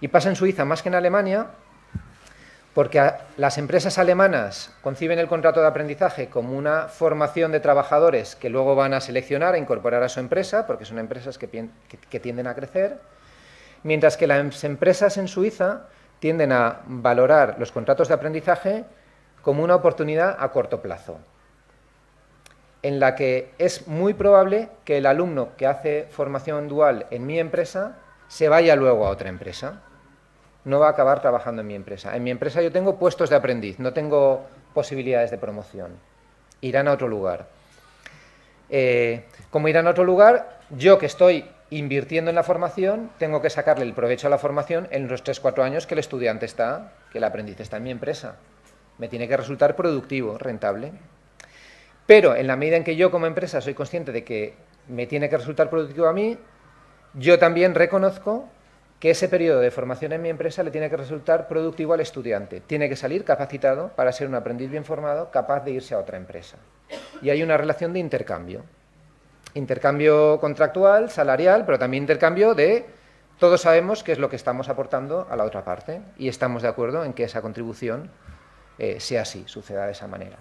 S7: Y pasa en Suiza más que en Alemania, porque las empresas alemanas conciben el contrato de aprendizaje como una formación de trabajadores que luego van a seleccionar e incorporar a su empresa, porque son empresas que tienden a crecer, mientras que las empresas en Suiza tienden a valorar los contratos de aprendizaje como una oportunidad a corto plazo, en la que es muy probable que el alumno que hace formación dual en mi empresa se vaya luego a otra empresa. No va a acabar trabajando en mi empresa. En mi empresa yo tengo puestos de aprendiz, no tengo posibilidades de promoción. Irán a otro lugar. Como irán a otro lugar, yo que estoy invirtiendo en la formación, tengo que sacarle el provecho a la formación en los 3-4 años que el estudiante está, que el aprendiz está en mi empresa. Me tiene que resultar productivo, rentable. Pero en la medida en que yo como empresa soy consciente de que me tiene que resultar productivo a mí, yo también reconozco que ese periodo de formación en mi empresa le tiene que resultar productivo al estudiante. Tiene que salir capacitado para ser un aprendiz bien formado, capaz de irse a otra empresa. Y hay una relación de intercambio. Intercambio contractual, salarial, pero también intercambio de todos sabemos qué es lo que estamos aportando a la otra parte y estamos de acuerdo en que esa contribución sea así, suceda de esa manera.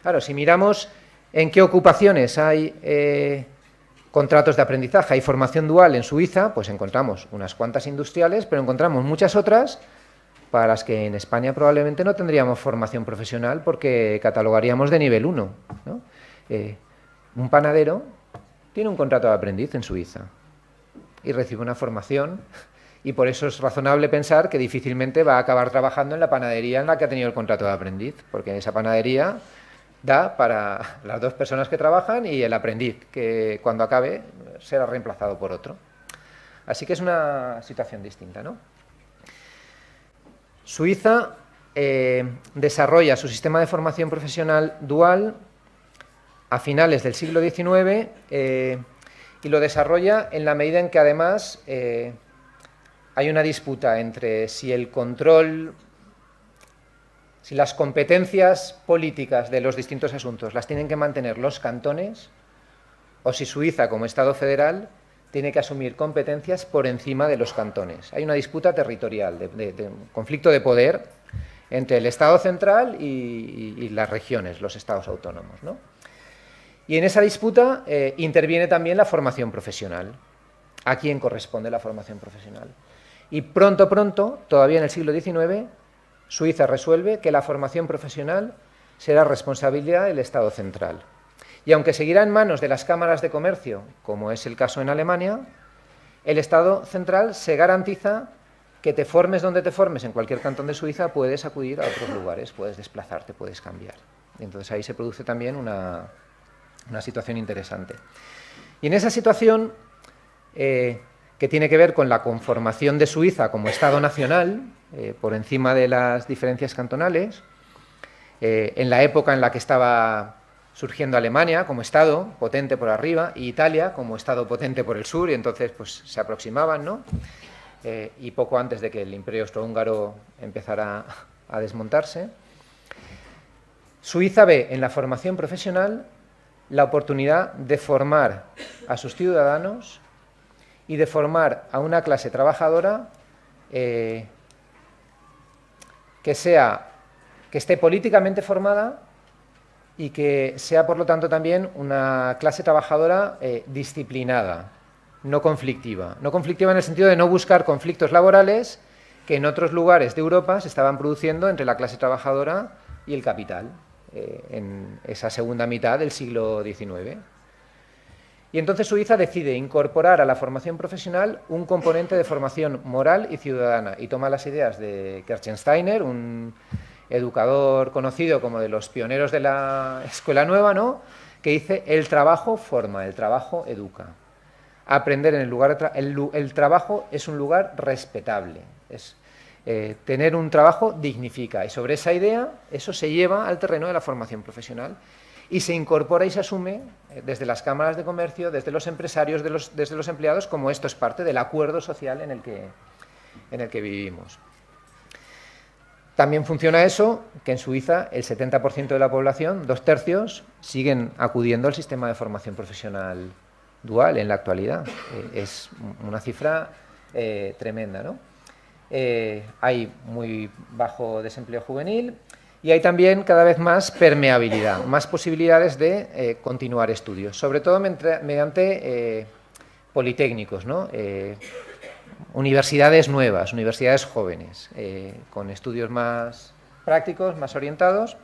S7: Claro, si miramos en qué ocupaciones hay contratos de aprendizaje y formación dual en Suiza, pues encontramos unas cuantas industriales, pero encontramos muchas otras para las que en España probablemente no tendríamos formación profesional porque catalogaríamos de nivel 1, ¿no? Un panadero tiene un contrato de aprendiz en Suiza y recibe una formación y por eso es razonable pensar que difícilmente va a acabar trabajando en la panadería en la que ha tenido el contrato de aprendiz, porque esa panadería da para las 2 personas que trabajan y el aprendiz, que cuando acabe será reemplazado por otro. Así que es una situación distinta, ¿no? Suiza desarrolla su sistema de formación profesional dual a finales del siglo XIX y lo desarrolla en la medida en que además hay una disputa entre si el control, si las competencias políticas de los distintos asuntos las tienen que mantener los cantones o si Suiza, como Estado federal, tiene que asumir competencias por encima de los cantones. Hay una disputa territorial, de conflicto de poder entre el Estado central y las regiones, los estados autónomos, ¿no? Y en esa disputa interviene también la formación profesional. ¿A quién corresponde la formación profesional? Y pronto, todavía en el siglo XIX, Suiza resuelve que la formación profesional será responsabilidad del Estado central. Y aunque seguirá en manos de las cámaras de comercio, como es el caso en Alemania, el Estado central se garantiza que te formes donde te formes en cualquier cantón de Suiza, puedes acudir a otros lugares, puedes desplazarte, puedes cambiar. Y entonces ahí se produce también una situación interesante. Y en esa situación, que tiene que ver con la conformación de Suiza como Estado nacional, por encima de las diferencias cantonales, en la época en la que estaba surgiendo Alemania como Estado potente por arriba y Italia como Estado potente por el sur, y entonces pues se aproximaban, ¿no? Y poco antes de que el Imperio Austrohúngaro empezara a desmontarse, Suiza ve en la formación profesional la oportunidad de formar a sus ciudadanos y de formar a una clase trabajadora que esté políticamente formada y que sea, por lo tanto, también una clase trabajadora disciplinada, no conflictiva. No conflictiva en el sentido de no buscar conflictos laborales que en otros lugares de Europa se estaban produciendo entre la clase trabajadora y el capital, en esa segunda mitad del siglo XIX. Y entonces Suiza decide incorporar a la formación profesional un componente de formación moral y ciudadana, y toma las ideas de Kerstensteiner, un educador conocido como de los pioneros de la Escuela Nueva, ¿no?, que dice: el trabajo forma, el trabajo educa. Aprender en el lugar el trabajo es un lugar respetable, tener un trabajo dignifica, y sobre esa idea eso se lleva al terreno de la formación profesional y se incorpora y se asume desde las cámaras de comercio, desde los empresarios, desde los empleados, como esto es parte del acuerdo social en el que vivimos. También funciona eso, que en Suiza el 70% de la población, 2/3, siguen acudiendo al sistema de formación profesional dual en la actualidad. Es una cifra tremenda, ¿no? Hay muy bajo desempleo juvenil y hay también cada vez más permeabilidad, más posibilidades de continuar estudios, sobre todo mediante politécnicos, ¿no? Universidades nuevas, universidades jóvenes, con estudios más prácticos, más orientados.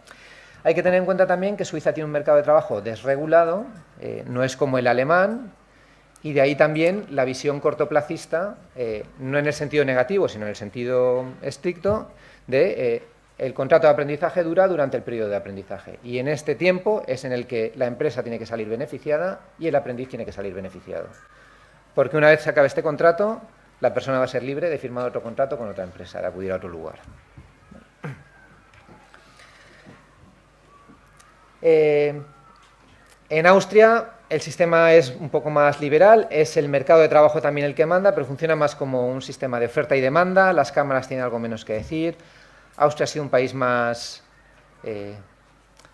S7: Hay que tener en cuenta también que Suiza tiene un mercado de trabajo desregulado, no es como el alemán, y de ahí también la visión cortoplacista, no en el sentido negativo, sino en el sentido estricto, de el contrato de aprendizaje dura durante el periodo de aprendizaje. Y en este tiempo es en el que la empresa tiene que salir beneficiada y el aprendiz tiene que salir beneficiado. porque una vez se acabe este contrato, la persona va a ser libre de firmar otro contrato con otra empresa, de acudir a otro lugar. En Austria el sistema es un poco más liberal, es el mercado de trabajo también el que manda, pero funciona más como un sistema de oferta y demanda, las cámaras tienen algo menos que decir. Austria ha sido un país más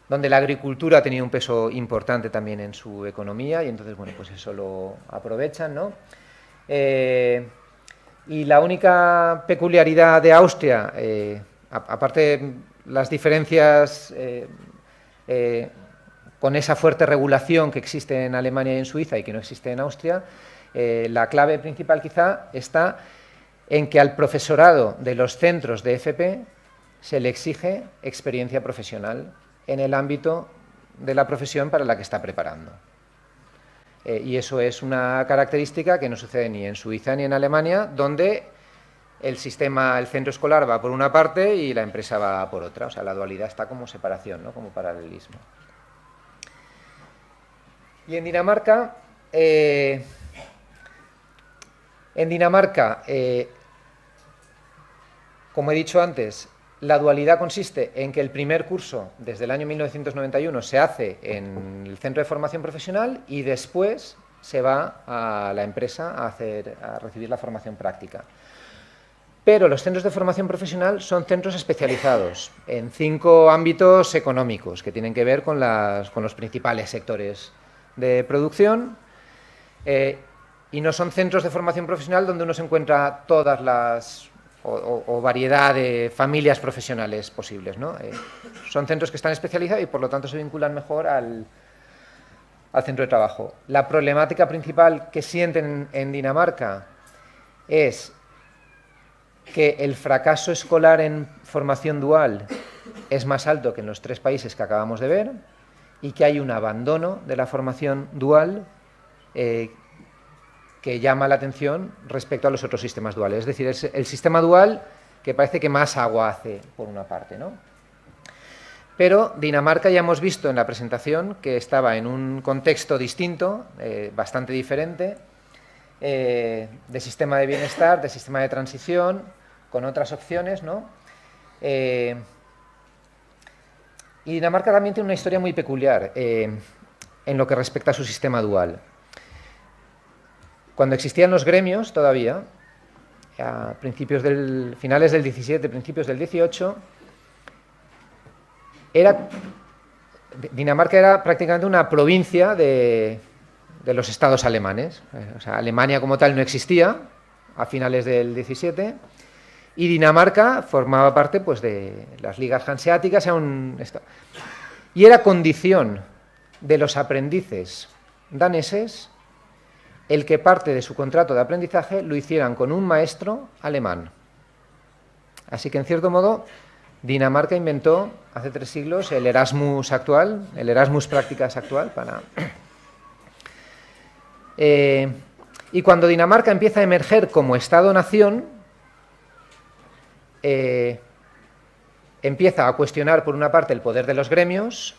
S7: donde la agricultura ha tenido un peso importante también en su economía y entonces, bueno, pues eso lo aprovechan, ¿no? Y la única peculiaridad de Austria, aparte las diferencias con esa fuerte regulación que existe en Alemania y en Suiza y que no existe en Austria, la clave principal quizá está en que al profesorado de los centros de FP se le exige experiencia profesional en el ámbito de la profesión para la que está preparando. Y eso es una característica que no sucede ni en Suiza ni en Alemania, donde el sistema, el centro escolar va por una parte y la empresa va por otra. O sea, la dualidad está como separación, ¿no? Como paralelismo. Y en Dinamarca, como he dicho antes, la dualidad consiste en que el primer curso, desde el año 1991, se hace en el centro de formación profesional y después se va a la empresa a recibir la formación práctica. Pero los centros de formación profesional son centros especializados en 5 ámbitos económicos que tienen que ver con los principales sectores de producción y no son centros de formación profesional donde uno se encuentra todas las o variedad de familias profesionales posibles, ¿no? Son centros que están especializados y por lo tanto se vinculan mejor al centro de trabajo. La problemática principal que sienten en Dinamarca es que el fracaso escolar en formación dual es más alto que en los 3 países que acabamos de ver y que hay un abandono de la formación dual que llama la atención respecto a los otros sistemas duales. Es decir, es el sistema dual que parece que más agua hace por una parte, ¿no? Pero Dinamarca ya hemos visto en la presentación que estaba en un contexto distinto, bastante diferente, de sistema de bienestar, de sistema de transición, con otras opciones, ¿no? Y Dinamarca también tiene una historia muy peculiar en lo que respecta a su sistema dual. Cuando existían los gremios todavía, a finales del 17, principios del 18, Dinamarca era prácticamente una provincia de los estados alemanes. O sea, Alemania como tal no existía a finales del 17 y Dinamarca formaba parte, pues, de las ligas hanseáticas. Y era condición de los aprendices daneses el que parte de su contrato de aprendizaje lo hicieran con un maestro alemán. Así que, en cierto modo, Dinamarca inventó hace 3 siglos el Erasmus actual, el Erasmus Prácticas actual. Y cuando Dinamarca empieza a emerger como Estado-nación, empieza a cuestionar, por una parte, el poder de los gremios,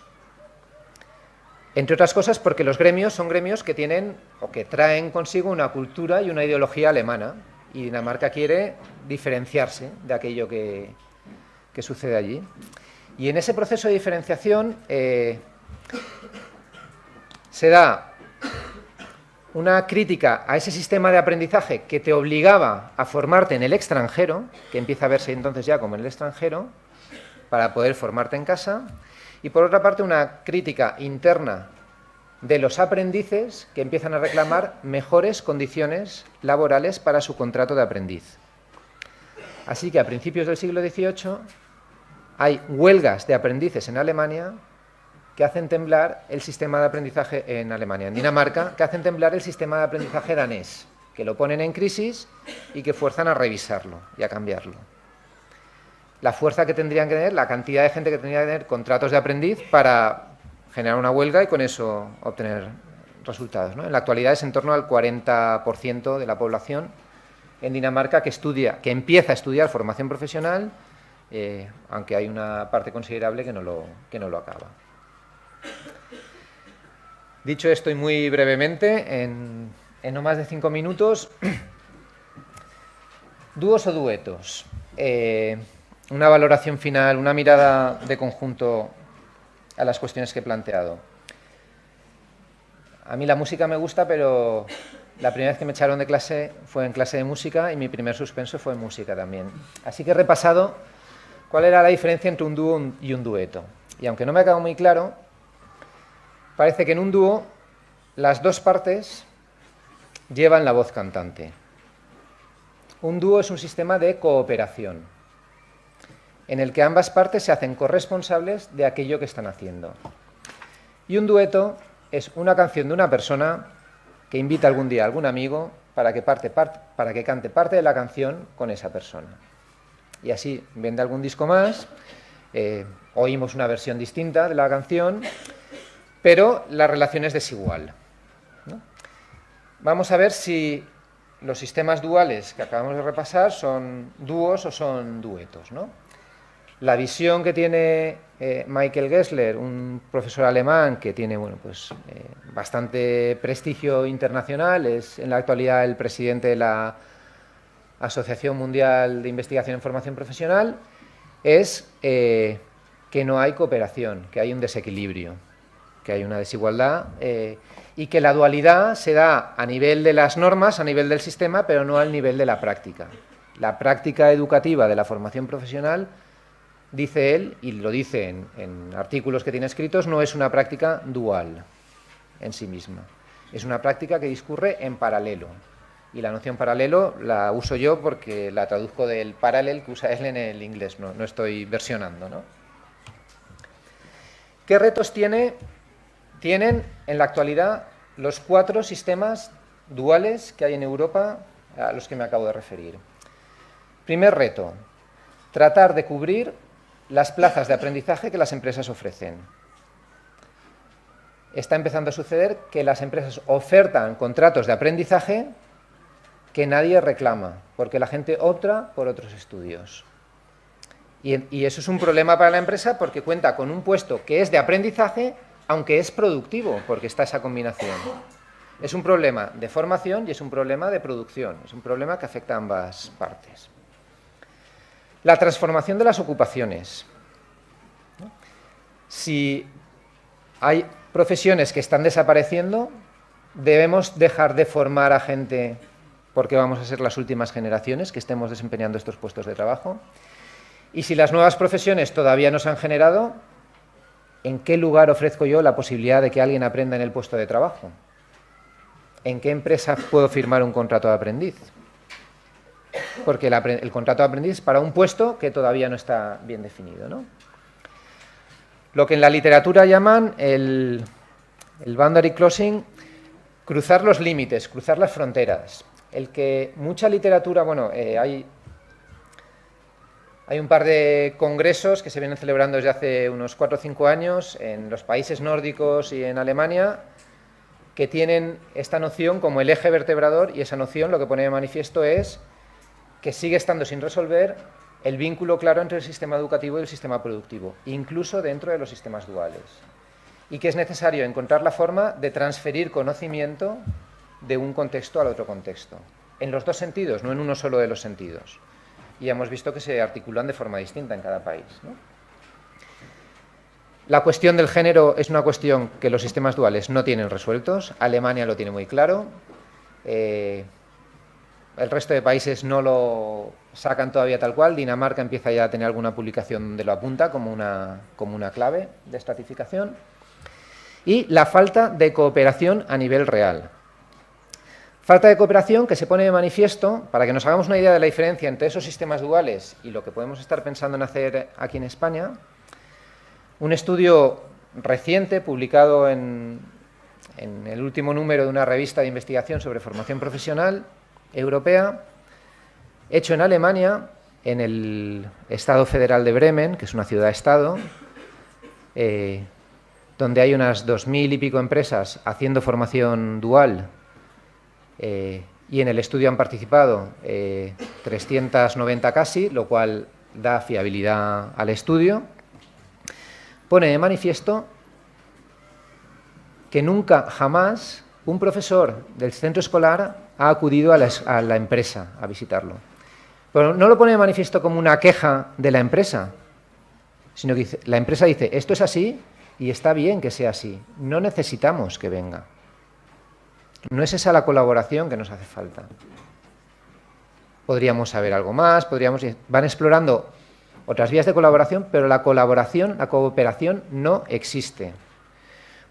S7: entre otras cosas porque los gremios son gremios que tienen o que traen consigo una cultura y una ideología alemana, y Dinamarca quiere diferenciarse de aquello que sucede allí. Y en ese proceso de diferenciación se da una crítica a ese sistema de aprendizaje que te obligaba a formarte en el extranjero, que empieza a verse entonces ya como en el extranjero, para poder formarte en casa. Y por otra parte, una crítica interna de los aprendices que empiezan a reclamar mejores condiciones laborales para su contrato de aprendiz. Así que a principios del siglo XVIII hay huelgas de aprendices en Alemania que hacen temblar el sistema de aprendizaje en Alemania. En Dinamarca, que hacen temblar el sistema de aprendizaje danés, que lo ponen en crisis y que fuerzan a revisarlo y a cambiarlo. La fuerza que tendrían que tener, la cantidad de gente que tendría que tener contratos de aprendiz para generar una huelga y con eso obtener resultados, ¿no? En la actualidad es en torno al 40% de la población en Dinamarca que empieza a estudiar formación profesional, aunque hay una parte considerable que no lo acaba. Dicho esto y muy brevemente, en en no más de 5 minutos, dúos o duetos. Una valoración final, una mirada de conjunto a las cuestiones que he planteado. A mí la música me gusta, pero la primera vez que me echaron de clase fue en clase de música y mi primer suspenso fue en música también. Así que he repasado cuál era la diferencia entre un dúo y un dueto. Y aunque no me ha quedado muy claro, parece que en un dúo las dos partes llevan la voz cantante. Un dúo es un sistema de cooperación, en el que ambas partes se hacen corresponsables de aquello que están haciendo. Y un dueto es una canción de una persona que invita algún día a algún amigo para que cante parte de la canción con esa persona. Y así vende algún disco más, oímos una versión distinta de la canción, pero la relación es desigual, ¿no? Vamos a ver si los sistemas duales que acabamos de repasar son dúos o son duetos, ¿no? La visión que tiene Michael Gessler, un profesor alemán que tiene bastante prestigio internacional, es en la actualidad el presidente de la Asociación Mundial de Investigación en Formación Profesional, es que no hay cooperación, que hay un desequilibrio, que hay una desigualdad y que la dualidad se da a nivel de las normas, a nivel del sistema, pero no al nivel de la práctica. La práctica educativa de la formación profesional, dice él, y lo dice en artículos que tiene escritos, no es una práctica dual en sí misma. Es una práctica que discurre en paralelo. Y la noción paralelo la uso yo porque la traduzco del paralel que usa él en el inglés, no estoy versionando, ¿no? ¿Qué retos tienen en la actualidad los 4 sistemas duales que hay en Europa a los que me acabo de referir? Primer reto, tratar de cubrir las plazas de aprendizaje que las empresas ofrecen. Está empezando a suceder que las empresas ofertan contratos de aprendizaje que nadie reclama, porque la gente opta por otros estudios. Y eso es un problema para la empresa porque cuenta con un puesto que es de aprendizaje, aunque es productivo, porque está esa combinación. Es un problema de formación y es un problema de producción, es un problema que afecta a ambas partes. La transformación de las ocupaciones. Si hay profesiones que están desapareciendo, debemos dejar de formar a gente porque vamos a ser las últimas generaciones que estemos desempeñando estos puestos de trabajo. Y si las nuevas profesiones todavía no se han generado, ¿en qué lugar ofrezco yo la posibilidad de que alguien aprenda en el puesto de trabajo? ¿En qué empresa puedo firmar un contrato de aprendiz? Porque el contrato de aprendiz es para un puesto que todavía no está bien definido, ¿no? Lo que en la literatura llaman el boundary crossing, cruzar los límites, cruzar las fronteras. El que mucha literatura, hay un par de congresos que se vienen celebrando desde hace unos 4 o 5 años en los países nórdicos y en Alemania, que tienen esta noción como el eje vertebrador, y esa noción lo que pone de manifiesto es que sigue estando sin resolver el vínculo claro entre el sistema educativo y el sistema productivo, incluso dentro de los sistemas duales, y que es necesario encontrar la forma de transferir conocimiento de un contexto al otro contexto, en los dos sentidos, no en uno solo de los sentidos. Y hemos visto que se articulan de forma distinta en cada país, ¿no? La cuestión del género es una cuestión que los sistemas duales no tienen resueltos. Alemania lo tiene muy claro. El resto de países no lo sacan todavía tal cual. Dinamarca empieza ya a tener alguna publicación donde lo apunta como una clave de estratificación. Y la falta de cooperación a nivel real. Falta de cooperación que se pone de manifiesto, para que nos hagamos una idea de la diferencia entre esos sistemas duales y lo que podemos estar pensando en hacer aquí en España. Un estudio reciente, publicado en el último número de una revista de investigación sobre formación profesional europea, hecho en Alemania, en el Estado Federal de Bremen, que es una ciudad-estado, donde hay unas 2000 y pico empresas haciendo formación dual, y en el estudio han participado 390 casi, lo cual da fiabilidad al estudio. Pone de manifiesto que nunca, jamás, un profesor del centro escolar ha acudido a la empresa a visitarlo. Pero no lo pone de manifiesto como una queja de la empresa, sino que la empresa dice, esto es así y está bien que sea así, no necesitamos que venga. No es esa la colaboración que nos hace falta. Podríamos saber algo más, van explorando otras vías de colaboración, pero la cooperación no existe.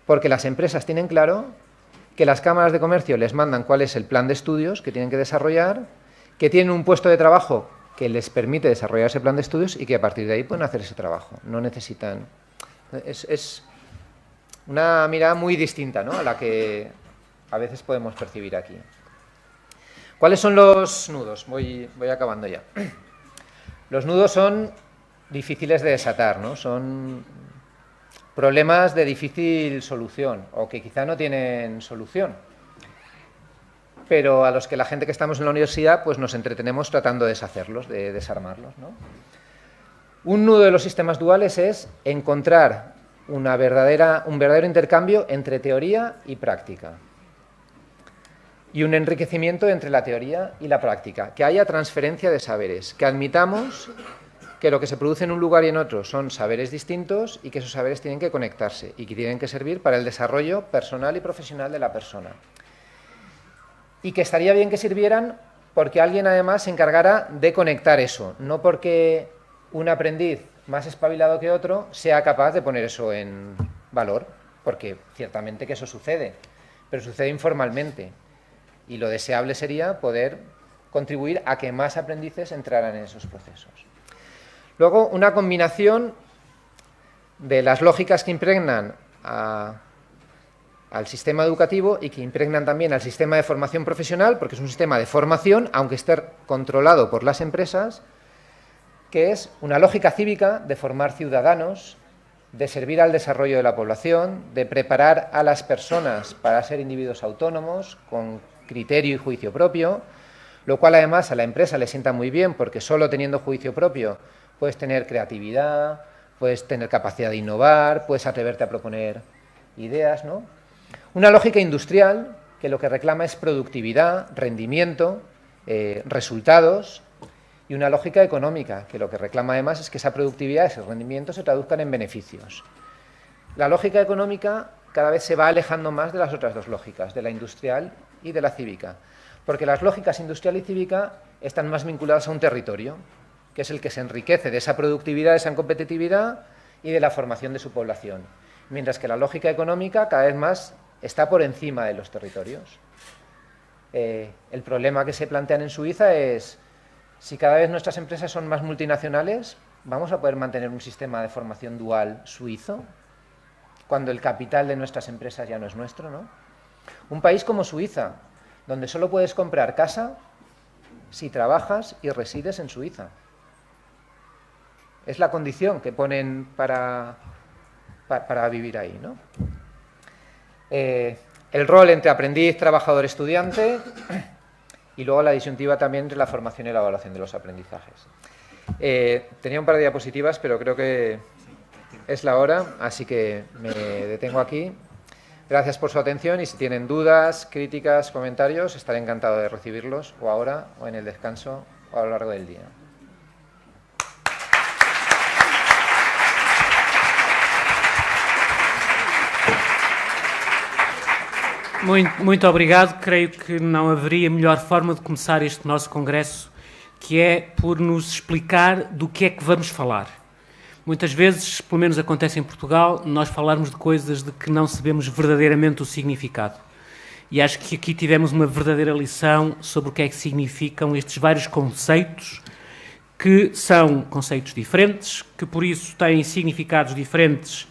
S7: Porque las empresas tienen claro que las cámaras de comercio les mandan cuál es el plan de estudios que tienen que desarrollar, que tienen un puesto de trabajo que les permite desarrollar ese plan de estudios y que a partir de ahí pueden hacer ese trabajo. No necesitan... Es una mirada muy distinta, ¿no?, a la que a veces podemos percibir aquí. ¿Cuáles son los nudos? Voy acabando ya. Los nudos son difíciles de desatar, ¿no? Son problemas de difícil solución o que quizá no tienen solución, pero a los que la gente que estamos en la universidad pues nos entretenemos tratando de deshacerlos, de desarmarlos, ¿no? Un nudo de los sistemas duales es encontrar un verdadero intercambio entre teoría y práctica y un enriquecimiento entre la teoría y la práctica, que haya transferencia de saberes, que admitamos que lo que se produce en un lugar y en otro son saberes distintos y que esos saberes tienen que conectarse y que tienen que servir para el desarrollo personal y profesional de la persona. Y que estaría bien que sirvieran porque alguien además se encargara de conectar eso, no porque un aprendiz más espabilado que otro sea capaz de poner eso en valor, porque ciertamente que eso sucede, pero sucede informalmente y lo deseable sería poder contribuir a que más aprendices entraran en esos procesos. Luego, una combinación de las lógicas que impregnan al sistema educativo y que impregnan también al sistema de formación profesional, porque es un sistema de formación, aunque esté controlado por las empresas, que es una lógica cívica de formar ciudadanos, de servir al desarrollo de la población, de preparar a las personas para ser individuos autónomos, con criterio y juicio propio, lo cual además a la empresa le sienta muy bien, porque solo teniendo juicio propio puedes tener creatividad, puedes tener capacidad de innovar, puedes atreverte a proponer ideas, ¿no? Una lógica industrial que lo que reclama es productividad, rendimiento, resultados, y una lógica económica que lo que reclama además es que esa productividad, ese rendimiento se traduzcan en beneficios. La lógica económica cada vez se va alejando más de las otras dos lógicas, de la industrial y de la cívica, porque las lógicas industrial y cívica están más vinculadas a un territorio, que es el que se enriquece de esa productividad, de esa competitividad y de la formación de su población, mientras que la lógica económica cada vez más está por encima de los territorios. El problema que se plantean en Suiza es, si cada vez nuestras empresas son más multinacionales, ¿vamos a poder mantener un sistema de formación dual suizo cuando el capital de nuestras empresas ya no es nuestro, ¿no? Un país como Suiza, donde solo puedes comprar casa si trabajas y resides en Suiza. Es la condición que ponen para vivir ahí, ¿no? El rol entre aprendiz, trabajador, estudiante y luego la disyuntiva también entre la formación y la evaluación de los aprendizajes. Tenía un par de diapositivas, pero creo que es la hora, así que me detengo aquí. Gracias por su atención y si tienen dudas, críticas, comentarios, estaré encantado de recibirlos, o ahora, o en el descanso, o a lo largo del día.
S4: Muito obrigado. Creio que não haveria melhor forma de começar este nosso congresso, que é por nos explicar do que é que vamos falar. Muitas vezes, pelo menos acontece em Portugal, nós falarmos de coisas de que não sabemos verdadeiramente o significado. E acho que aqui tivemos uma verdadeira lição sobre o que é que significam estes vários conceitos, que são conceitos diferentes, que por isso têm significados diferentes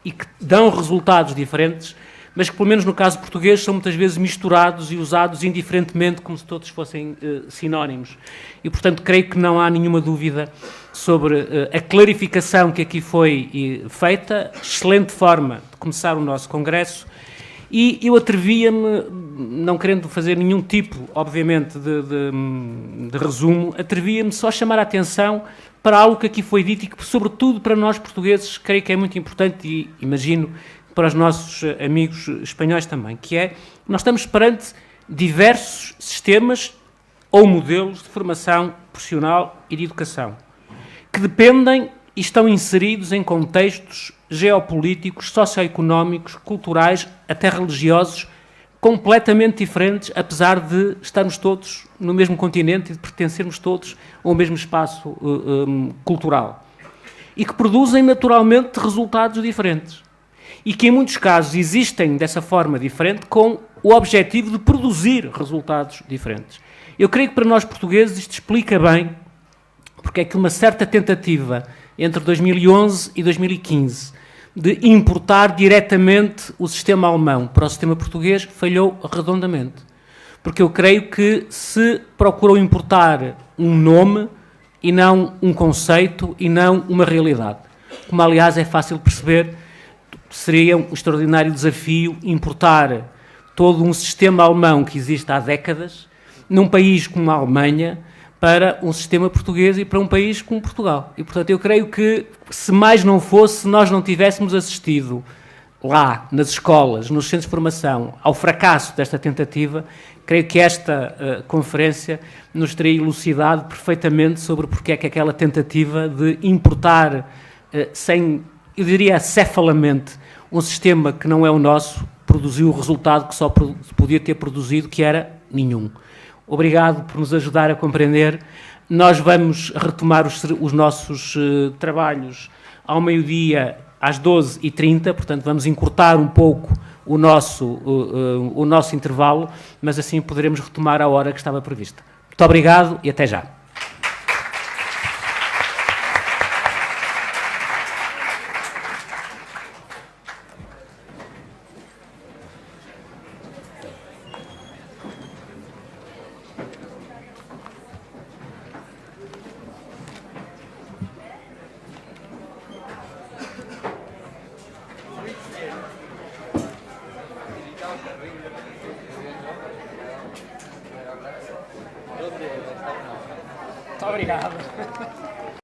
S4: e que dão resultados diferentes, mas que, pelo menos no caso português, são muitas vezes misturados e usados indiferentemente, como se todos fossem sinónimos. E, portanto, creio que não há nenhuma dúvida sobre a clarificação que aqui foi feita, excelente forma de começar o nosso congresso, e eu atrevia-me, não querendo fazer nenhum tipo, obviamente, de resumo, atrevia-me só a chamar a atenção para algo que aqui foi dito e que, sobretudo para nós portugueses, creio que é muito importante e imagino para os nossos amigos espanhóis também, que é, nós estamos perante diversos sistemas ou modelos de formação profissional e de educação, que dependem e estão inseridos em contextos geopolíticos, socioeconómicos, culturais, até religiosos, completamente diferentes, apesar de estarmos todos no mesmo continente e de pertencermos todos ao mesmo espaço cultural. E que produzem naturalmente resultados diferentes. E que em muitos casos existem dessa forma diferente com o objetivo de produzir resultados diferentes. Eu creio que para nós portugueses isto explica bem porque é que uma certa tentativa entre 2011 e 2015 de importar diretamente o sistema alemão para o sistema português falhou redondamente. Porque eu creio que se procurou importar um nome e não um conceito e não uma realidade. Como, aliás, é fácil perceber, seria um extraordinário desafio importar todo um sistema alemão que existe há décadas num país como a Alemanha para um sistema português e para um país como Portugal. E, portanto, eu creio que, se mais não fosse, se nós não tivéssemos assistido lá, nas escolas, nos centros de formação, ao fracasso desta tentativa, creio que esta conferência nos teria elucidado perfeitamente sobre porque é que aquela tentativa de importar, sem, eu diria, acefalamente, um sistema que não é o nosso, produziu o resultado que só podia ter produzido, que era nenhum. Obrigado por nos ajudar a compreender. Nós vamos retomar os nossos trabalhos ao meio-dia, às 12h30, portanto vamos encurtar um pouco o nosso intervalo, mas assim poderemos retomar a hora que estava prevista. Muito obrigado e até já. Muito obrigado.